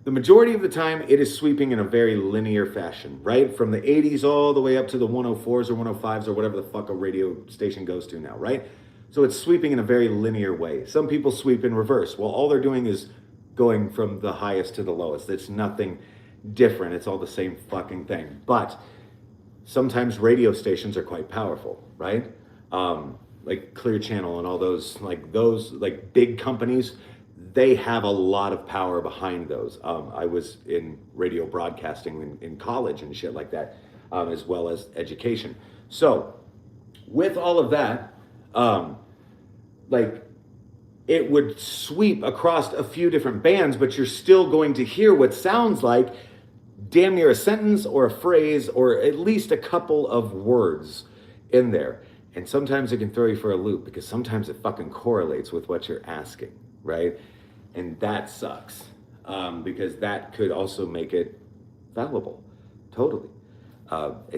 it is sweeping in a very linear fashion, right? From the 80s all the way up to the 104s or 105s or whatever the fuck a radio station goes to now, right? So it's sweeping in a very linear way. Some people sweep in reverse. Well, all they're doing is going from the highest to the lowest. It's nothing different. It's all the same fucking thing. But sometimes radio stations are quite powerful, right? Like Clear Channel and all those big companies, they have a lot of power behind those. I was in radio broadcasting in college and shit like that, as well as education. So with all of that, it would sweep across a few different bands, but you're still going to hear what sounds like damn near a sentence or a phrase or at least a couple of words in there. And sometimes it can throw you for a loop because sometimes it fucking correlates with what you're asking, right? And that sucks, because that could also make it fallible, totally.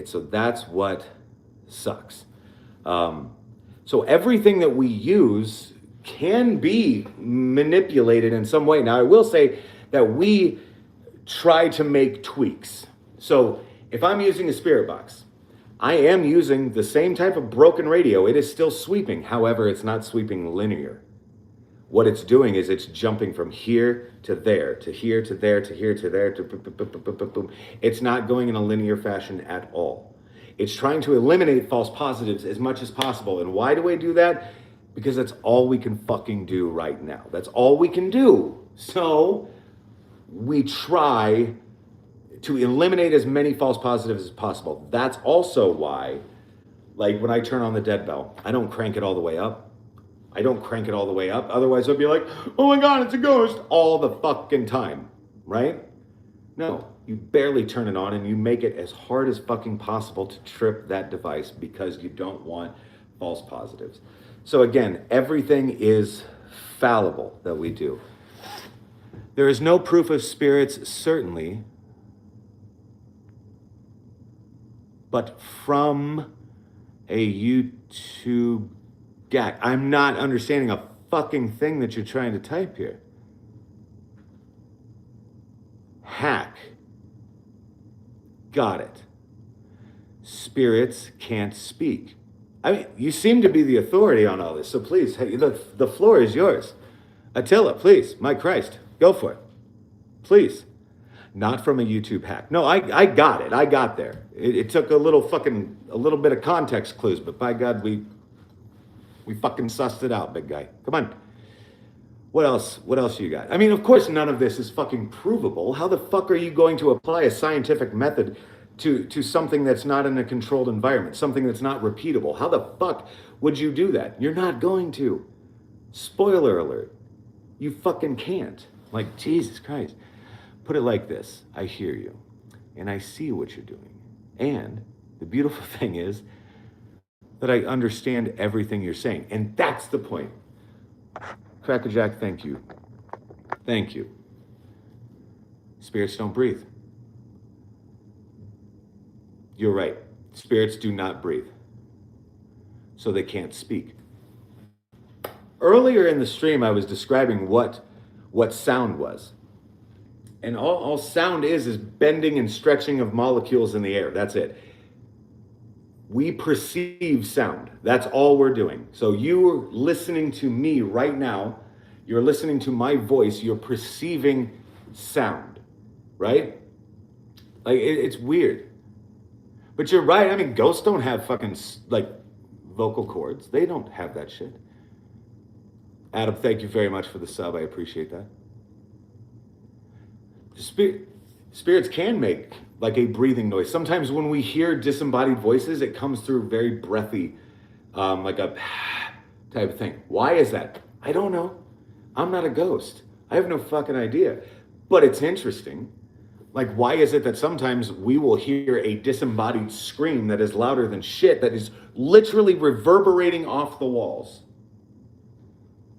So that's what sucks. So everything that we use can be manipulated in some way. Now, I will say that we try to make tweaks. So if I'm using a spirit box, I am using the same type of broken radio. It is still sweeping. However, it's not sweeping linear. What it's doing is it's jumping from here to there, to here to there, to here to there, to boom, boom, boom, boom, boom, boom. It's not going in a linear fashion at all. It's trying to eliminate false positives as much as possible. And why do I do that? Because that's all we can fucking do right now. That's all we can do. So we try to eliminate as many false positives as possible. That's also why, like when I turn on the dead bell, I don't crank it all the way up. I don't crank it all the way up. Otherwise I'd be like, oh my God, it's a ghost all the fucking time, right? No, you barely turn it on and you make it as hard as fucking possible to trip that device because you don't want false positives. So again, everything is fallible that we do. There is no proof of spirits, certainly, but from a YouTube gag. I'm not understanding a fucking thing that you're trying to type here. Hack. Got it. Spirits can't speak. I mean, you seem to be the authority on all this, so please, hey, the floor is yours. Attila, please, my Christ, go for it. Please. Not from a YouTube hack. No, I got it. I got there. It took a little bit of context clues, but by God, we fucking sussed it out, big guy. Come on. What else you got? I mean, of course, none of this is fucking provable. How the fuck are you going to apply a scientific method to something that's not in a controlled environment, something that's not repeatable? How the fuck would you do that? You're not going to. Spoiler alert. You fucking can't. Like, Jesus Christ. Put it like this. I hear you, and I see what you're doing. And the beautiful thing is that I understand everything you're saying. And that's the point. Crackerjack, thank you. Thank you. Spirits don't breathe. You're right. Spirits do not breathe. So they can't speak. Earlier in the stream, I was describing what sound was. And all sound is bending and stretching of molecules in the air. That's it. We perceive sound. That's all we're doing. So you're listening to me right now. You're listening to my voice. You're perceiving sound, right? Like, it's weird. But you're right. I mean, ghosts don't have fucking, like, vocal cords. They don't have that shit. Adam, thank you very much for the sub. I appreciate that. Spirits can make like a breathing noise. Sometimes when we hear disembodied voices, it comes through very breathy, like a type of thing. Why is that? I don't know. I'm not a ghost. I have no fucking idea. But it's interesting. Like, why is it that sometimes we will hear a disembodied scream that is louder than shit, that is literally reverberating off the walls?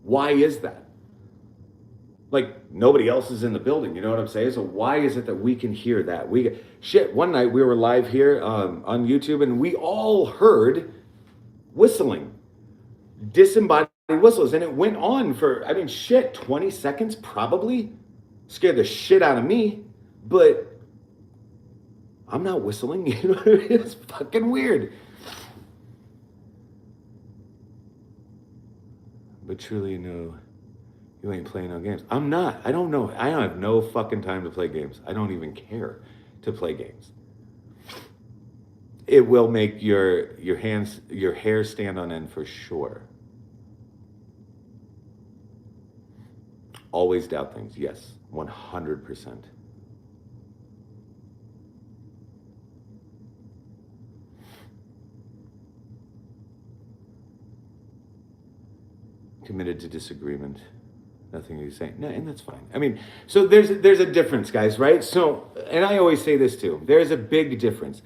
Why is that? Like, nobody else is in the building, you know what I'm saying? So why is it that we can hear that? One night we were live here on YouTube and we all heard whistling, disembodied whistles. And it went on for, 20 seconds probably. Scared the shit out of me, but I'm not whistling, you know what I mean? It's fucking weird. But truly, no. You ain't playing no games. I'm not. I don't know. I have no fucking time to play games. I don't even care to play games. It will make your hair stand on end for sure. Always doubt things. Yes, 100%. Committed to disagreement. Nothing you're saying. No, and that's fine. I mean, so there's a difference, guys, right? So, and I always say this too. There's a big difference.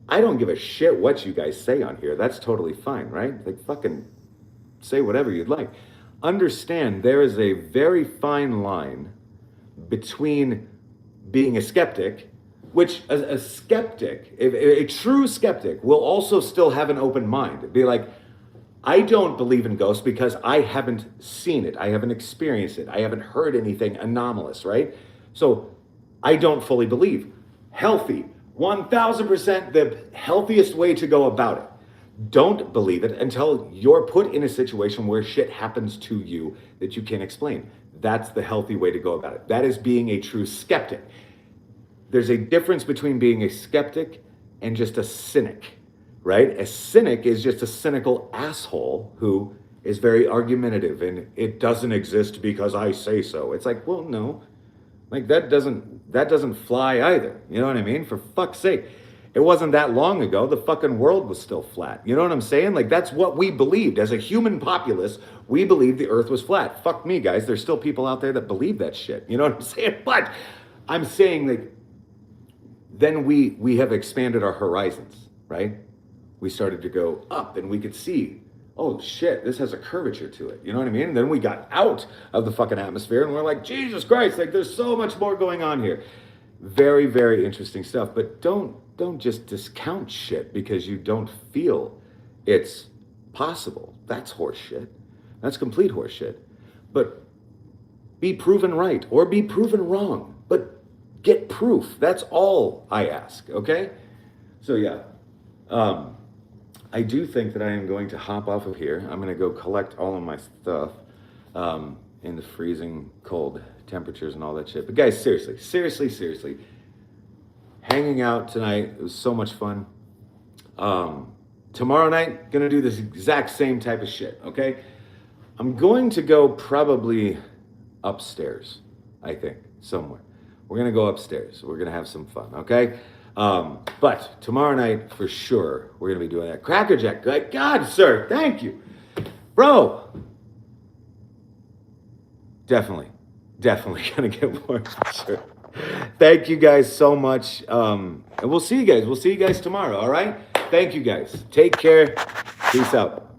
I don't give a shit what you guys say on here. That's totally fine, right? Like, fucking say whatever you'd like. Understand there is a very fine line between being a skeptic, which a skeptic, a true skeptic, will also still have an open mind. It'd be like, I don't believe in ghosts because I haven't seen it. I haven't experienced it. I haven't heard anything anomalous, right? So I don't fully believe. Healthy, 1000% the healthiest way to go about it. Don't believe it until you're put in a situation where shit happens to you that you can't explain. That's the healthy way to go about it. That is being a true skeptic. There's a difference between being a skeptic and just a cynic. right? A cynic is just a cynical asshole who is very argumentative and it doesn't exist because I say so. It's like, well, no, like that doesn't fly either. You know what I mean? For fuck's sake. It wasn't that long ago. The fucking world was still flat. You know what I'm saying? Like that's what we believed as a human populace. We believed the earth was flat. Fuck me, guys. There's still people out there that believe that shit. You know what I'm saying? But I'm saying that then we have expanded our horizons, right? We started to go up and we could see, oh shit, this has a curvature to it. You know what I mean? And then we got out of the fucking atmosphere and we're like, Jesus Christ, like there's so much more going on here. Very, very interesting stuff. But don't just discount shit because you don't feel it's possible. That's horseshit. That's complete horseshit. But be proven right or be proven wrong. But get proof. That's all I ask, okay? So yeah. I do think that I am going to hop off of here. I'm going to go collect all of my stuff in the freezing cold temperatures and all that shit. But guys, seriously, hanging out tonight, it was so much fun. Tomorrow night, going to do this exact same type of shit, okay? I'm going to go probably upstairs, I think, somewhere. We're going to go upstairs. We're going to have some fun, okay? But tomorrow night, for sure, we're going to be doing that. Crackerjack, good God, sir, thank you. Bro, definitely going to get more, sure. Thank you guys so much. And we'll see you guys tomorrow, all right? Thank you guys. Take care. Peace out.